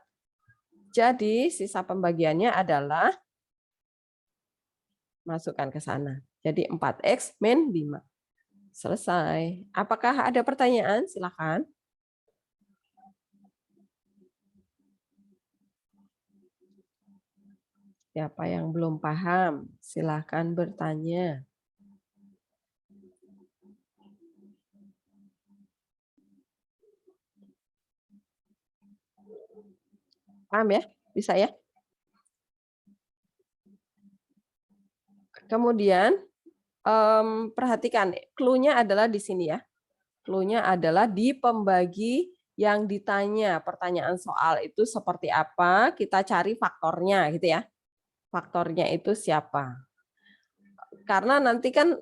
Speaker 1: jadi sisa pembagiannya adalah masukkan ke sana. Jadi 4X min 5. Selesai. Apakah ada pertanyaan? Silakan. Siapa yang belum paham, silahkan bertanya. Paham ya? Bisa ya? Kemudian, perhatikan, clue-nya adalah di sini ya. Clue-nya adalah di pembagi yang ditanya. Pertanyaan soal itu seperti apa, kita cari faktornya gitu ya. Faktornya itu siapa? Karena nanti kan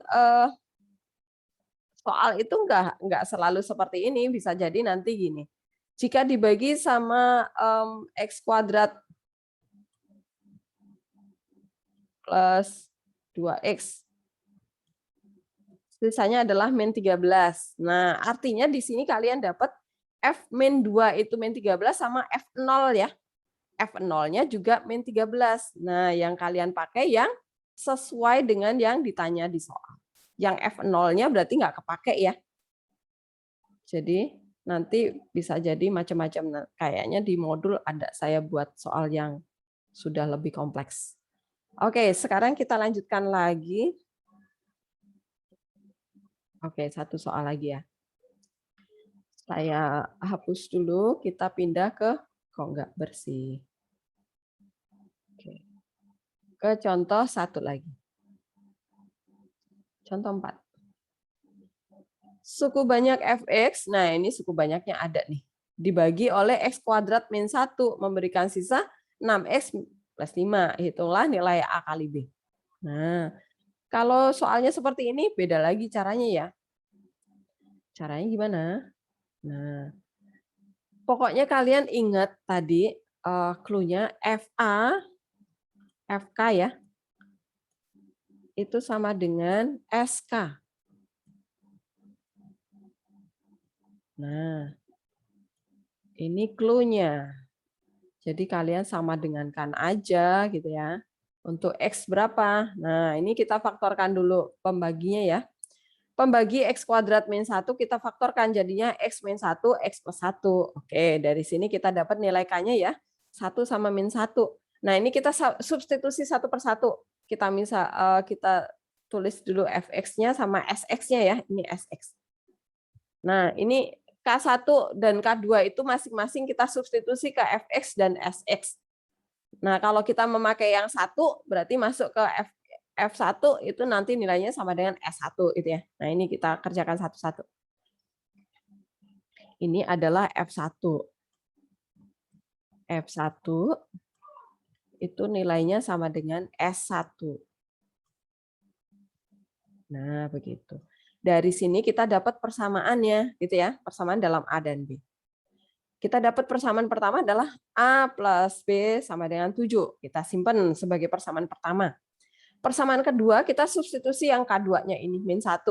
Speaker 1: soal itu nggak selalu seperti ini, bisa jadi nanti gini. Jika dibagi sama x kuadrat plus 2x, sisanya adalah min 13. Nah, artinya di sini kalian dapat f min 2 itu min 13 sama f0 ya. F0-nya juga min 13. Nah, yang kalian pakai yang sesuai dengan yang ditanya di soal. Yang F0-nya berarti nggak kepake ya. Jadi nanti bisa jadi macam-macam. Kayaknya di modul ada saya buat soal yang sudah lebih kompleks. Oke, sekarang kita lanjutkan lagi. Oke, satu soal lagi ya. Saya hapus dulu, kita pindah ke kok nggak bersih. Oke. Ke contoh satu lagi. Contoh 4. Suku banyak fx, nah ini suku banyaknya ada nih. Dibagi oleh x kuadrat min 1, memberikan sisa 6x plus 5. Hitunglah nilai A kali B. Nah, kalau soalnya seperti ini, beda lagi caranya ya. Caranya gimana? Nah, pokoknya kalian ingat tadi clue-nya FA, FK ya, itu sama dengan SK. Nah, ini clue-nya. Jadi kalian sama dengankan aja gitu ya. Untuk X berapa? Nah, ini kita faktorkan dulu pembaginya ya. Pembagi X kuadrat min 1 kita faktorkan jadinya X min 1, X plus 1. Oke, dari sini kita dapat nilai K-nya ya. 1 sama min 1. Nah, ini kita substitusi satu per satu. Kita kita tulis dulu fx-nya sama sx-nya ya. Ini sx. Nah, ini K1 dan K2 itu masing-masing kita substitusi ke fx dan sx. Nah, kalau kita memakai yang satu, berarti masuk ke F1 itu nanti nilainya sama dengan S1 gitu ya. Nah, ini kita kerjakan satu-satu. ini adalah F1. F1 itu nilainya sama dengan S1. Nah, begitu. Dari sini kita dapat persamaannya, gitu ya, persamaan dalam A dan B. Kita dapat persamaan pertama adalah A plus B sama dengan 7. Kita simpan sebagai persamaan pertama. Persamaan kedua, kita substitusi yang K2-nya ini, min 1.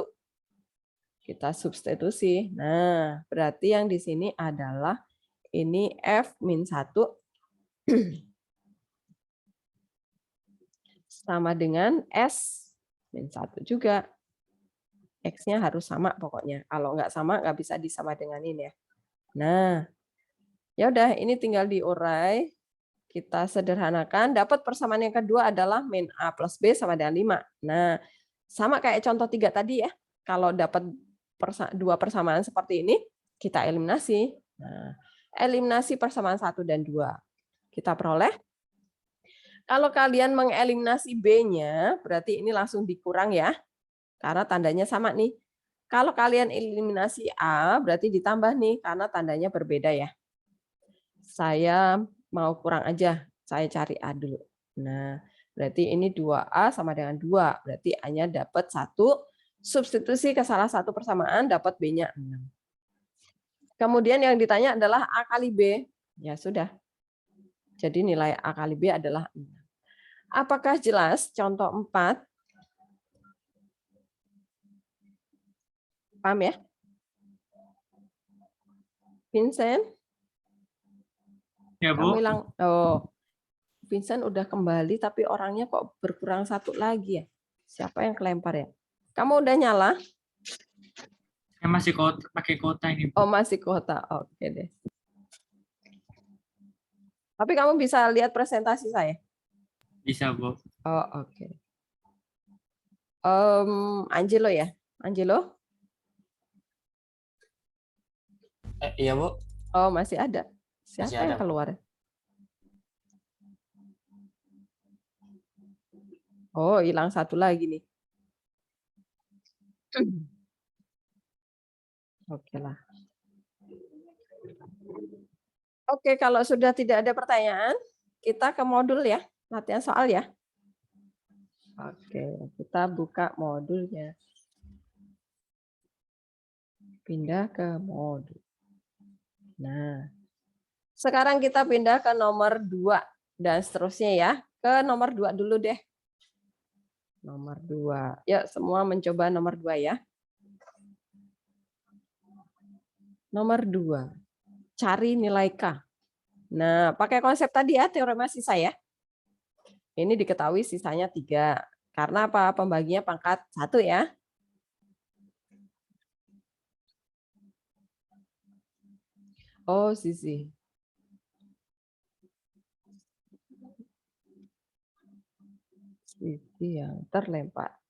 Speaker 1: Kita substitusi. Nah, berarti yang di sini adalah ini F min 1 sama dengan S min 1 juga. X-nya harus sama pokoknya. Kalau nggak sama, nggak bisa disama dengan ini ya. Nah, ya udah, ini tinggal diurai. Kita sederhanakan. Dapat persamaan yang kedua adalah min A plus B sama dengan 5. Nah, sama kayak contoh 3 tadi ya. Kalau dapat dua persamaan seperti ini, kita eliminasi. Nah, eliminasi persamaan 1 dan 2. Kita peroleh. Kalau kalian mengeliminasi B-nya, berarti ini langsung dikurang ya. Karena tandanya sama nih. Kalau kalian eliminasi A, berarti ditambah nih, karena tandanya berbeda ya. Saya mau kurang aja, saya cari A dulu. Nah, berarti ini 2A sama dengan 2. Berarti A-nya dapat 1, substitusi ke salah satu persamaan, dapat B-nya 6. Kemudian yang ditanya adalah A kali B. Ya sudah. Jadi nilai A kali B adalah 6. Apakah jelas contoh 4? Paham ya? Vincent?
Speaker 3: Ya,
Speaker 1: Kamu
Speaker 3: Bu.
Speaker 1: bilang, oh, Vincent udah kembali, tapi orangnya kok berkurang satu lagi ya? Siapa yang kelempar ya? Kamu udah nyala?
Speaker 3: Saya masih pakai kota ini, Bu.
Speaker 1: Oh, masih kuota. Oke deh. Tapi kamu bisa lihat presentasi saya?
Speaker 3: Bisa, Bu.
Speaker 1: Oh, oke. Angelo ya? Angelo?
Speaker 5: Iya, Bu.
Speaker 1: Oh, masih ada. Siapa
Speaker 5: Masih
Speaker 1: yang
Speaker 5: ada, Bu.
Speaker 1: keluar? Oh, hilang satu lagi nih. Oke lah. Oke, kalau sudah tidak ada pertanyaan, kita ke modul ya, latihan soal ya. Oke, kita buka modulnya. Pindah ke modul. Nah, sekarang kita pindah ke nomor 2 dan seterusnya ya. Ke nomor 2 dulu deh. Nomor 2. Ya, semua mencoba nomor 2 ya. Nomor 2. Cari nilai K. Nah, pakai konsep tadi ya, teorema sisa ya. Ini diketahui sisanya 3. Karena apa? Pembaginya pangkat 1 ya. Oh, sisi. Sisi yang terlempar.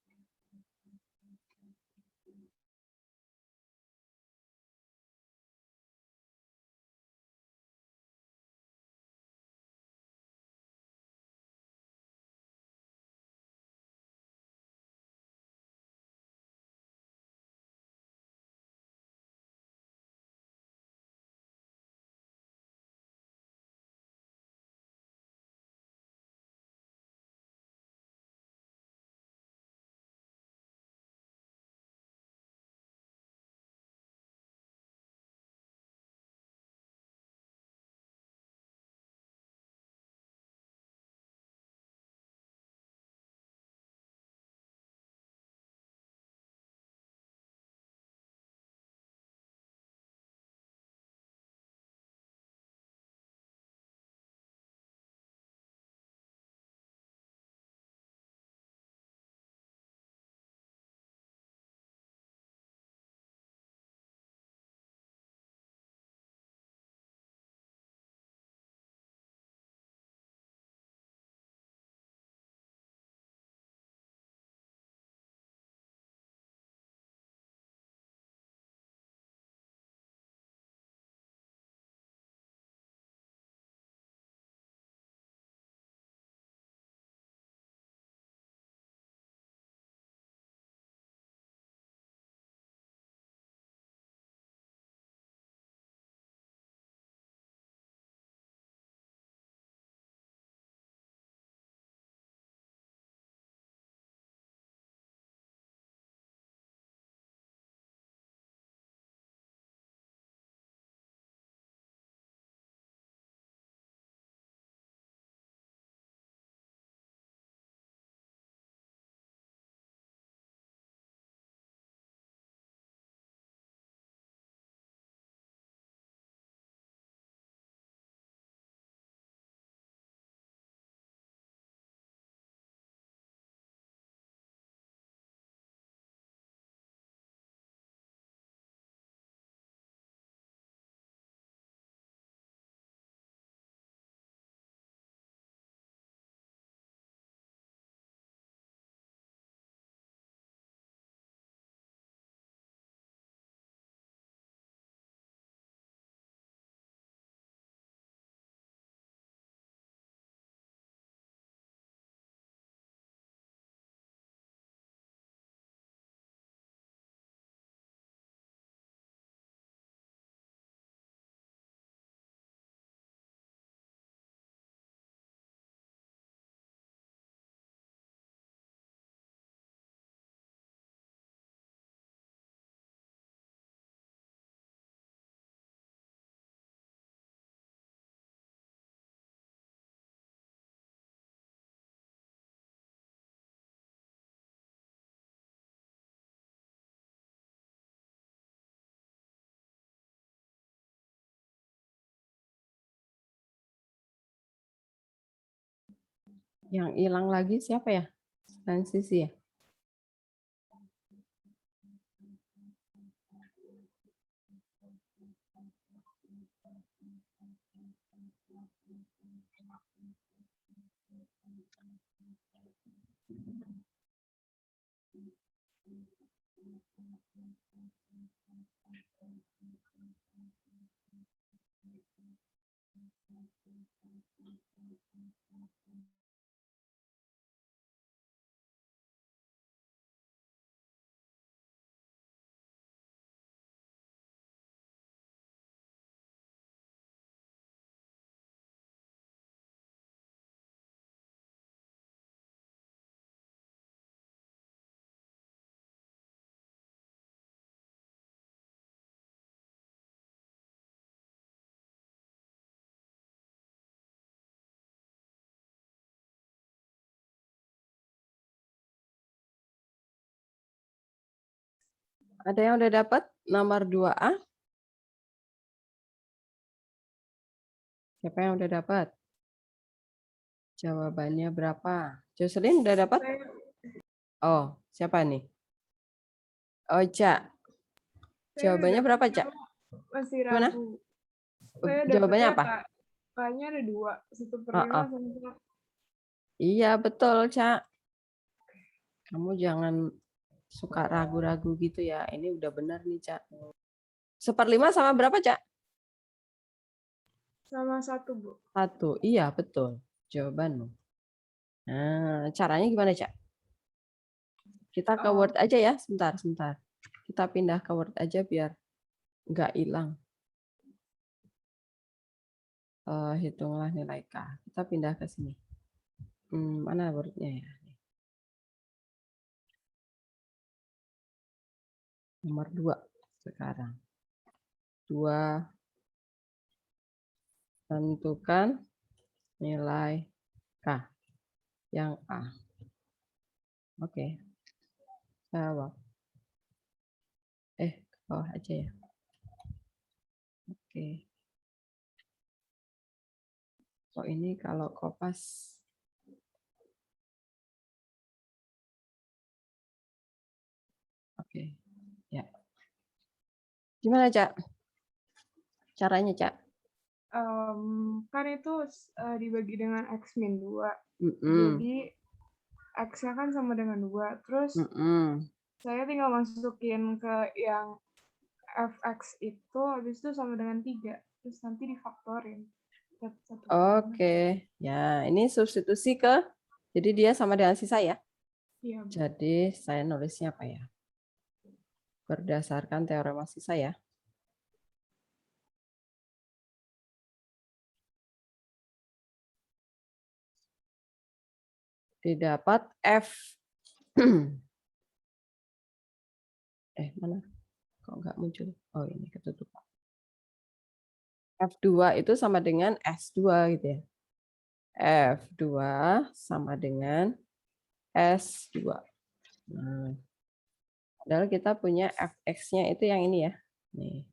Speaker 1: Yang hilang lagi siapa ya? Transisi ya? Ada yang udah dapat nomor 2A? Siapa yang udah dapat? Jawabannya berapa? Jocelyn udah dapat? Oh, siapa nih? Oh, Cak. Jawabannya berapa, Cak?
Speaker 7: Masih
Speaker 1: Gimana?
Speaker 7: ragu. Saya
Speaker 1: Jawabannya
Speaker 7: dapetnya
Speaker 1: apa?
Speaker 7: Kayaknya ada 2. 1/5
Speaker 1: Ah, ah.
Speaker 7: sama
Speaker 1: Iya, betul, Cak. Kamu jangan suka ragu-ragu gitu ya. Ini udah benar nih, Cak. 1/5 sama berapa, Cak?
Speaker 7: sama 1, Bu.
Speaker 1: 1. Iya, betul. Jawabanmu. Nah, caranya gimana, Cak? Kita ke Word aja ya. Sebentar. Kita pindah ke Word aja biar nggak hilang. Hitunglah nilai K. Kita pindah ke sini. Mana Word-nya ya? Nomor 2 sekarang. 2. Tentukan nilai K yang A. Oke. Jawab. Ke bawah aja ya. Oke. Kok ini kalau kopas. Oke. Ya. Gimana, Cak? Caranya, Cak?
Speaker 7: Kan itu dibagi dengan X min 2.
Speaker 1: Mm-mm.
Speaker 7: Jadi X-nya kan sama dengan 2. Terus
Speaker 1: Mm-mm.
Speaker 7: saya tinggal masukin ke yang Fx itu, habis itu sama dengan 3. Terus nanti difaktorin.
Speaker 1: Oke. Ya, ini substitusi ke. Jadi dia sama dengan sisa ya.
Speaker 7: Iya, Bu.
Speaker 1: Jadi saya nulisnya apa ya? Berdasarkan teorema sisa ya. Didapat F. Mana? Kok nggak muncul? Oh, ini ketutupan. F2 itu sama dengan S2 gitu ya. F2 sama dengan S2. Nah, padahal kita punya Fx-nya itu yang ini ya. Nih,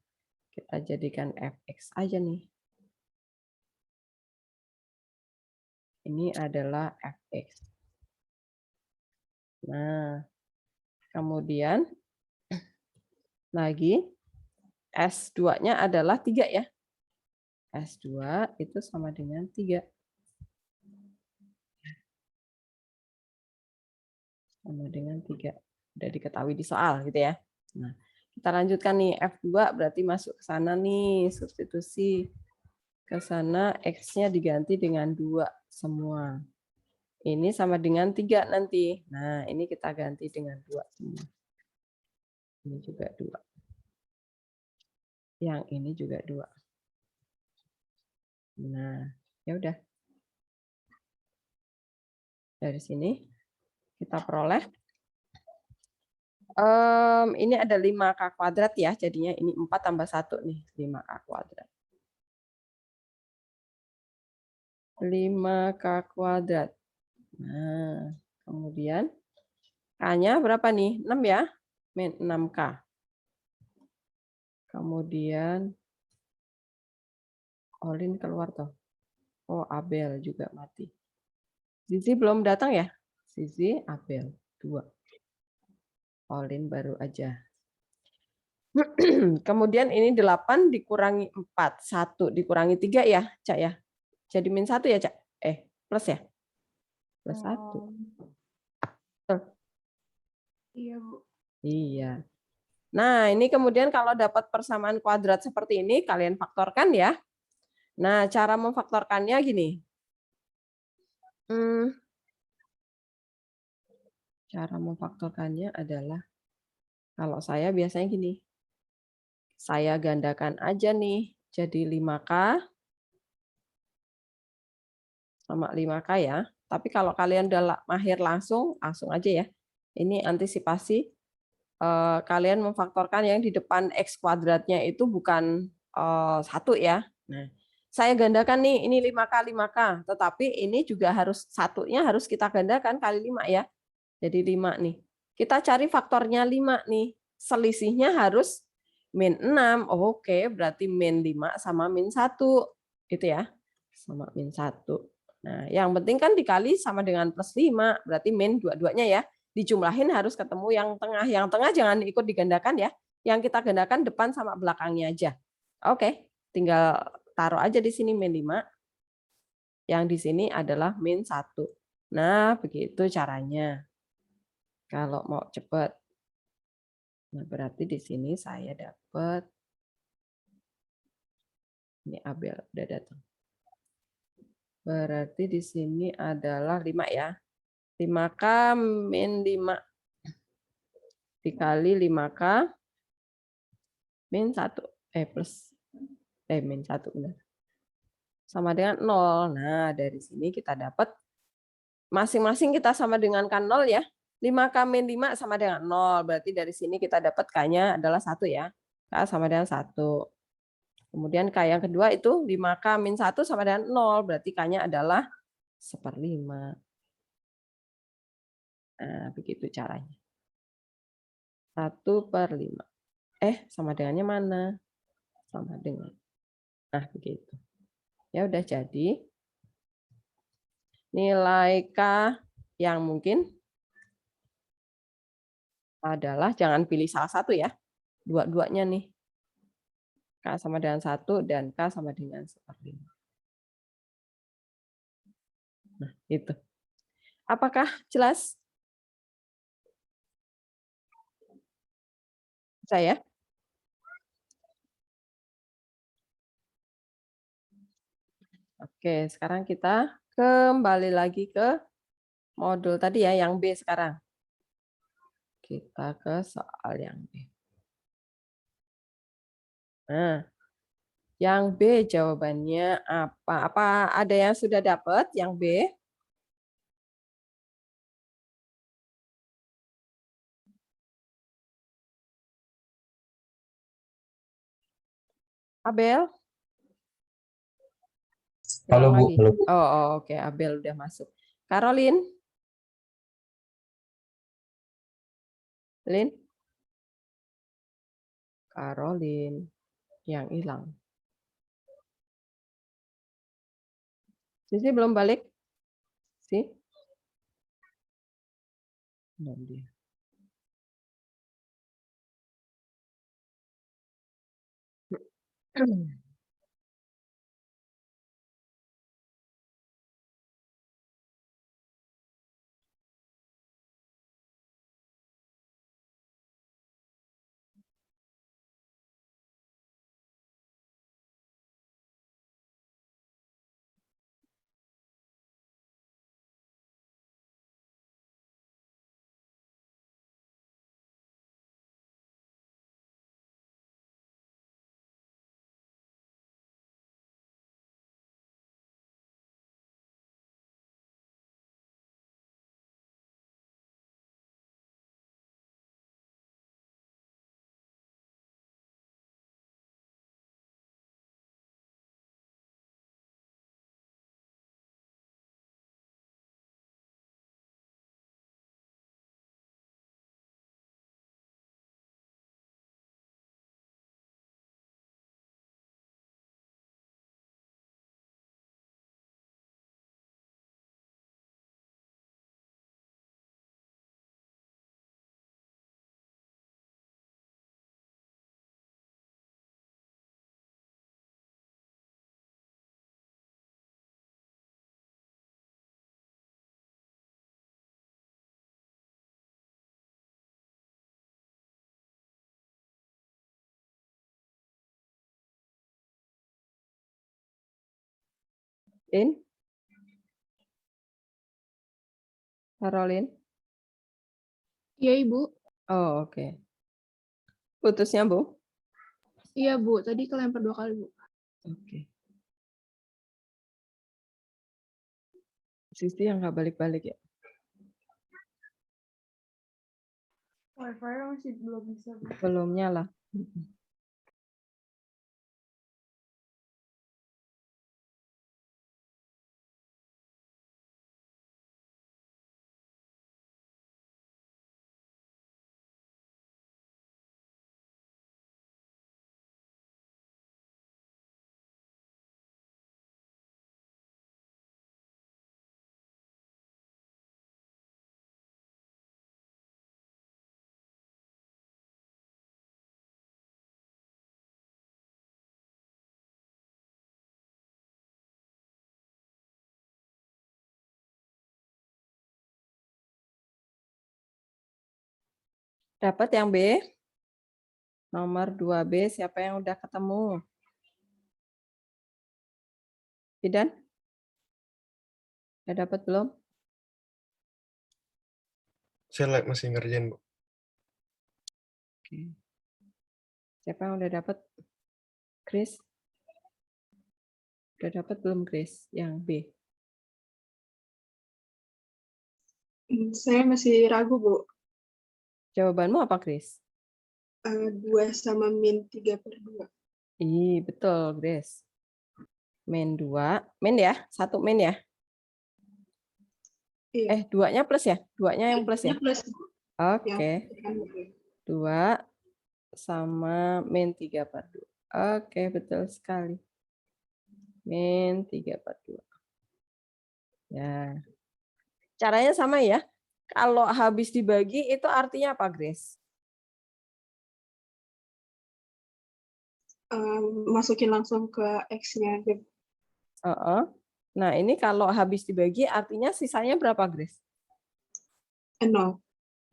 Speaker 1: kita jadikan Fx aja nih. Ini adalah Fx. Nah, kemudian lagi S2-nya adalah 3 ya. S2 itu sama dengan 3. Sama dengan 3. Udah diketahui di soal gitu ya. Nah, kita lanjutkan nih. F2 berarti masuk ke sana nih. Substitusi. Ke sana X-nya diganti dengan 2 semua. Ini sama dengan 3 nanti. Nah, ini kita ganti dengan 2 semua. Ini juga 2. Yang ini juga 2. Nah, ya udah. Dari sini kita peroleh. Ini ada 5K kuadrat ya. Jadinya ini 4 tambah 1 nih. 5K kuadrat. 5K kuadrat. Nah, kemudian K-nya berapa nih? 6 ya? Min 6K. Kemudian Olin keluar toh. Oh, Abel juga mati. Zizi belum datang ya? Zizi, Abel, 2. Pauline baru aja. Kemudian ini 8 dikurangi 4. 1 dikurangi 3 ya, Cak ya? Jadi min 1 ya, Cak? Plus ya? Plus 1.
Speaker 7: Iya, Bu.
Speaker 1: Iya. Nah, ini kemudian kalau dapat persamaan kuadrat seperti ini, kalian faktorkan ya. Nah, cara memfaktorkannya gini. Cara memfaktorkannya adalah, kalau saya biasanya gini. Saya gandakan aja nih, jadi 5K sama 5K ya. Tapi kalau kalian udah mahir langsung aja ya. Ini antisipasi kalian memfaktorkan yang di depan X kuadratnya itu bukan 1 ya. Nah, saya gandakan nih, ini 5K, 5K. Tetapi ini juga harus, satunya harus kita gandakan kali 5 ya. Jadi 5 nih. Kita cari faktornya 5 nih. Selisihnya harus min 6. Oh, oke, berarti min 5 sama min 1. Itu ya. Sama min 1. Nah, yang penting kan dikali sama dengan plus 5. Berarti min dua-duanya ya. Dijumlahin harus ketemu yang tengah. Yang tengah jangan ikut digandakan ya. Yang kita gandakan depan sama belakangnya aja. Oke, tinggal taruh aja di sini min 5. Yang di sini adalah min 1. Nah, begitu caranya. Kalau mau cepat. Nah, berarti di sini saya dapat, ini Abel udah datang. Berarti di sini adalah 5 ya. 5K min 5 dikali 5K min 1. Min 1 benar. Sama dengan 0. Nah, dari sini kita dapat masing-masing kita sama dengan kan 0 ya. 5K min 5 sama dengan 0. Berarti dari sini kita dapat K-nya adalah 1 ya. K sama dengan 1. Kemudian K yang kedua itu 5K min 1 sama dengan 0. Berarti K-nya adalah 1/5. Nah, begitu caranya. 1/5. Sama dengannya mana? Sama dengan. Nah, begitu. Ya udah jadi. Nilai K yang mungkin adalah, jangan pilih salah satu ya. Dua-duanya nih. K sama dengan 1 dan K sama dengan 1/5. Nah, itu. Apakah jelas? Saya? Oke, sekarang kita kembali lagi ke modul tadi ya, yang B sekarang. Kita ke soal yang B. Nah, yang B jawabannya apa? Apa ada yang sudah dapat yang B? Abel?
Speaker 5: Halo, Bu.
Speaker 1: Lagi.
Speaker 5: Halo, Bu.
Speaker 1: Oke, Abel udah masuk. Caroline? Lin? Caroline yang hilang. Sisi belum balik? Sih? Belum dia. In? Caroline?
Speaker 6: Iya, Ibu.
Speaker 1: Oh, oke. Putusnya, Bu?
Speaker 6: Iya, Bu. Tadi kelempar 2 kali, Bu.
Speaker 1: Oke. Sisi yang nggak balik-balik ya?
Speaker 7: Wifi masih belum bisa. Bu.
Speaker 1: Belum nyala. Dapat yang B? Nomor 2B, siapa yang udah ketemu? Bidan? Udah dapat belum?
Speaker 5: Saya masih ngerjain, Bu.
Speaker 1: Siapa yang udah dapat? Chris? Udah dapat belum, Chris? Yang B.
Speaker 8: Saya masih ragu, Bu.
Speaker 1: Jawabanmu apa, Chris?
Speaker 8: 2 sama min 3/2.
Speaker 1: Ih, betul, Grace. Min 2. Min ya? 1 min ya?
Speaker 8: Iya.
Speaker 1: 2-nya plus ya? 2-nya yang plus ya?
Speaker 8: Plus, Bu.
Speaker 1: Oke. 2 sama min 3/2. Oke, betul sekali. Min 3/2. Ya. Caranya sama ya? Kalau habis dibagi itu artinya apa, Grace?
Speaker 8: Masukin langsung ke X-nya aja.
Speaker 1: Nah, ini kalau habis dibagi artinya sisanya berapa, Grace?
Speaker 8: 0.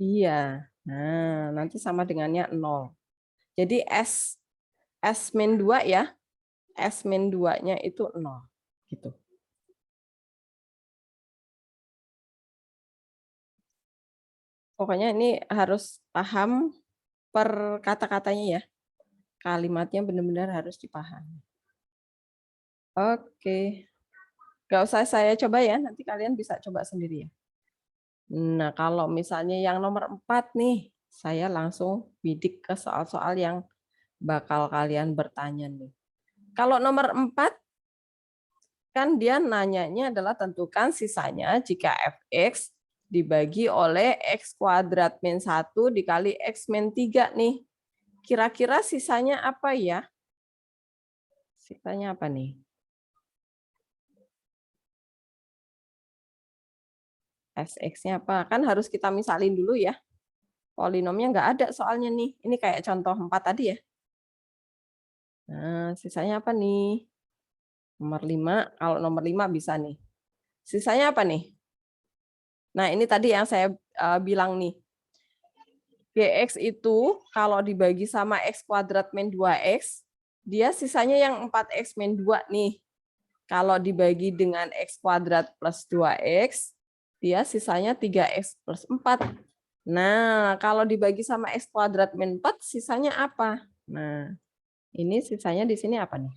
Speaker 1: Iya. Nah, nanti sama dengannya 0. Jadi S-2 ya. S-2-nya itu 0. Gitu. Pokoknya ini harus paham per kata-katanya ya. Kalimatnya benar-benar harus dipahami. Oke. Nggak usah saya coba ya, nanti kalian bisa coba sendiri ya. Nah, kalau misalnya yang nomor 4 nih, saya langsung bidik ke soal-soal yang bakal kalian bertanya nih. Kalau nomor 4, kan dia nanyanya adalah tentukan sisanya jika fx dibagi oleh x kuadrat min 1 dikali x min 3 nih. Kira-kira sisanya apa ya? Sisanya apa nih? Sx-nya apa? Kan harus kita misalin dulu ya. Polinomnya nggak ada soalnya nih. Ini kayak contoh 4 tadi ya. Nah, sisanya apa nih? Nomor 5, kalau nomor 5 bisa nih. Sisanya apa nih? Nah, ini tadi yang saya bilang nih. Gx itu kalau dibagi sama x kuadrat min 2x, dia sisanya yang 4x min 2 nih. Kalau dibagi dengan x kuadrat plus 2x, dia sisanya 3x plus 4. Nah, kalau dibagi sama x kuadrat min 4, sisanya apa? Nah, ini sisanya di sini apa nih?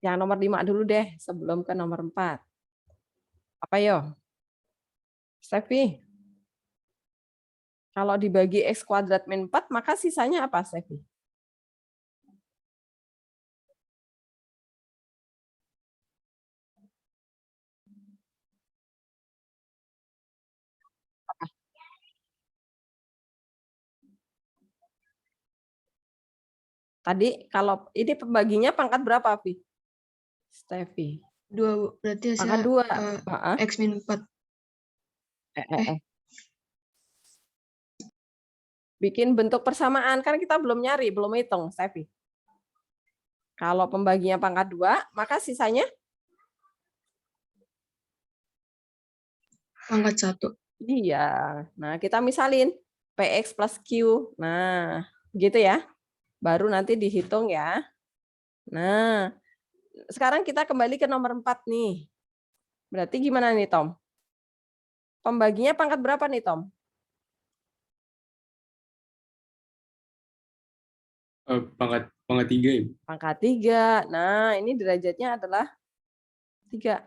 Speaker 1: Yang nomor 5 dulu deh, sebelum ke nomor 4. Apa yo? Stefi? Kalau dibagi x kuadrat min 4, maka sisanya apa, Stefi? Tadi kalau ini pembaginya pangkat berapa, Vi? Stefi.
Speaker 8: 2, Bu. Berarti
Speaker 1: Pangkat
Speaker 8: hasilnya
Speaker 1: 2.
Speaker 8: X min 4.
Speaker 1: Bikin bentuk persamaan, kan kita belum nyari, belum hitung, Stefi. Kalau pembaginya pangkat 2, maka sisanya?
Speaker 8: Pangkat 1.
Speaker 1: Iya. Nah, kita misalin PX plus Q. Nah, gitu ya. Baru nanti dihitung ya. Nah, sekarang kita kembali ke nomor 4 nih. Berarti gimana nih, Tom? Pembaginya pangkat berapa nih, Tom?
Speaker 9: Pangkat 3, Ibu.
Speaker 1: Pangkat 3. Nah, ini derajatnya adalah 3.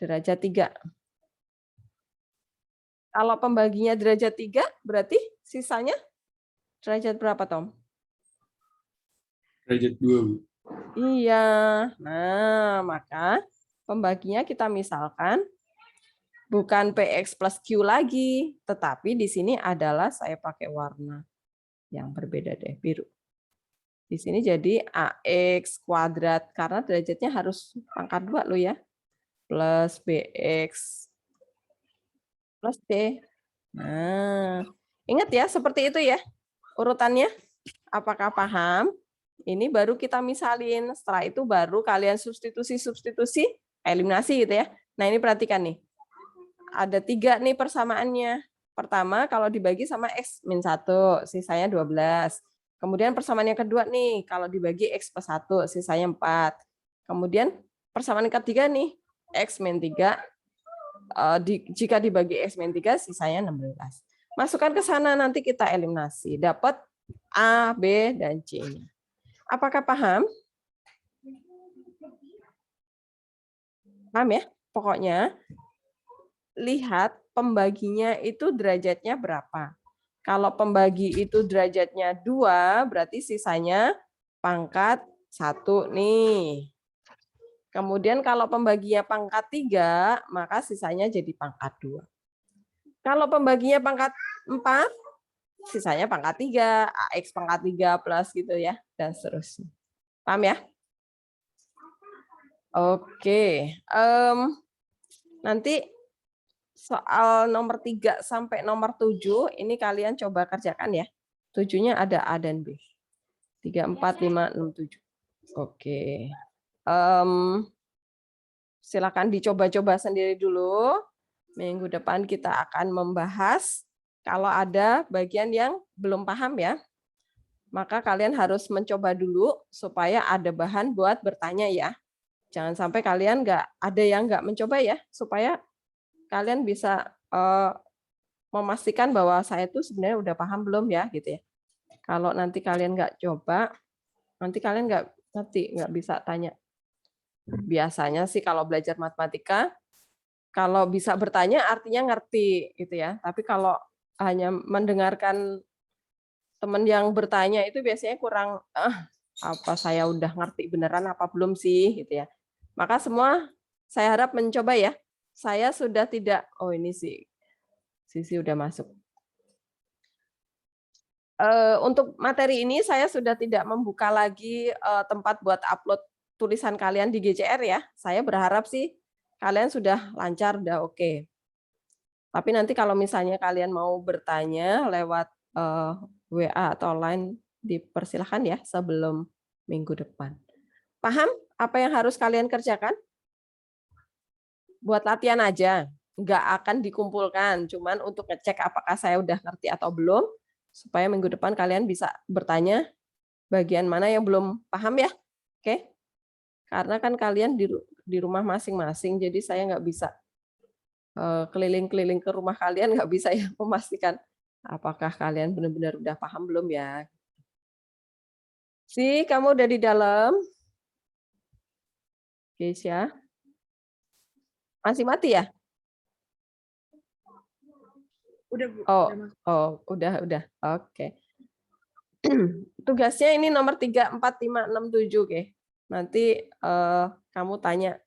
Speaker 1: Derajat 3. Kalau pembaginya derajat 3, berarti sisanya derajat berapa, Tom?
Speaker 9: Derajat 2, Bu.
Speaker 1: Iya. Nah, maka pembaginya kita misalkan bukan PX plus Q lagi, tetapi di sini adalah saya pakai warna yang berbeda deh, biru. Di sini jadi AX kuadrat, karena derajatnya harus pangkat 2 loh ya, plus BX plus C. Nah, ingat ya, seperti itu ya urutannya. Apakah paham? Ini baru kita misalin, setelah itu baru kalian substitusi, eliminasi gitu ya. Nah ini perhatikan nih, ada 3 nih persamaannya. Pertama kalau dibagi sama X min 1, sisanya 12. Kemudian persamaan yang kedua nih, kalau dibagi X plus 1, sisanya 4. Kemudian persamaan yang ketiga nih, X min 3, jika dibagi X min 3, sisanya 16. Masukkan ke sana, nanti kita eliminasi. Dapat A, B, dan C. Apakah paham? Paham ya? Pokoknya, lihat pembaginya itu derajatnya berapa. Kalau pembagi itu derajatnya 2, berarti sisanya pangkat 1 nih. Kemudian kalau pembaginya pangkat 3, maka sisanya jadi pangkat 2. Kalau pembaginya pangkat 4, sisanya pangkat 3, AX pangkat 3 plus gitu ya, dan seterusnya. Paham ya? Oke. Nanti soal nomor 3 sampai nomor 7, ini kalian coba kerjakan ya. 7-nya ada A dan B. 3, 4, 5, 6, 7. Oke. Silakan dicoba-coba sendiri dulu. Minggu depan kita akan membahas. Kalau ada bagian yang belum paham ya, maka kalian harus mencoba dulu supaya ada bahan buat bertanya ya. Jangan sampai kalian ada yang nggak mencoba ya, supaya kalian bisa memastikan bahwa saya itu sebenarnya udah paham belum ya gitu ya. Kalau nanti kalian nggak coba, nanti kalian nggak ngerti, nggak bisa tanya. Biasanya sih kalau belajar matematika, kalau bisa bertanya artinya ngerti gitu ya. Tapi kalau hanya mendengarkan teman yang bertanya itu biasanya kurang, apa saya udah ngerti beneran apa belum sih gitu ya. Maka semua saya harap mencoba ya. Saya sudah tidak, ini sih Sisi udah masuk. Untuk materi ini saya sudah tidak membuka lagi tempat buat upload tulisan kalian di GCR ya. Saya berharap sih kalian sudah lancar, udah oke. Tapi nanti kalau misalnya kalian mau bertanya lewat WA atau line, dipersilahkan ya sebelum minggu depan. Paham apa yang harus kalian kerjakan? Buat latihan aja, nggak akan dikumpulkan, cuman untuk ngecek apakah saya udah ngerti atau belum, supaya minggu depan kalian bisa bertanya bagian mana yang belum paham ya. Oke? Karena kan kalian di rumah masing-masing, jadi saya nggak bisa keliling-keliling ke rumah kalian, nggak bisa ya memastikan apakah kalian benar-benar udah paham belum ya. Kamu udah di dalam? Keisha? Masih mati ya?
Speaker 8: Udah, Bu.
Speaker 1: Udah. Oke. Tugasnya ini nomor 3, 4, 5, 6, 7, oke. Nanti kamu tanya.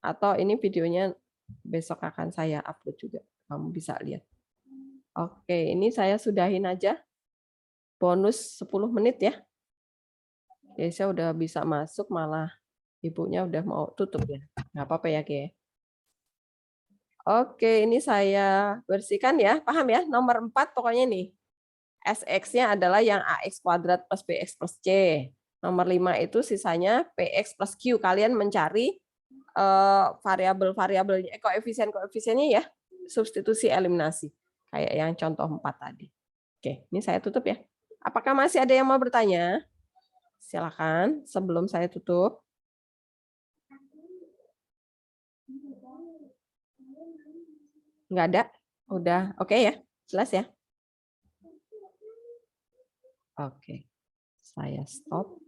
Speaker 1: Atau ini videonya besok akan saya upload juga. Kamu bisa lihat. Oke, ini saya sudahin aja. Bonus 10 menit ya. Saya udah bisa masuk, malah ibunya udah mau tutup ya. Nggak apa-apa ya, Ki. Oke, ini saya bersihkan ya. Paham ya? Nomor 4 pokoknya nih. SX-nya adalah yang AX kuadrat plus BX plus C. Nomor 5 itu sisanya PX plus Q. Kalian mencari variabel-variabelnya, koefisien-koefisiennya ya. Substitusi eliminasi. Kayak yang contoh 4 tadi. Oke, ini saya tutup ya. Apakah masih ada yang mau bertanya? Silakan sebelum saya tutup. Nggak ada? Udah oke ya? Jelas ya? Oke. Saya stop.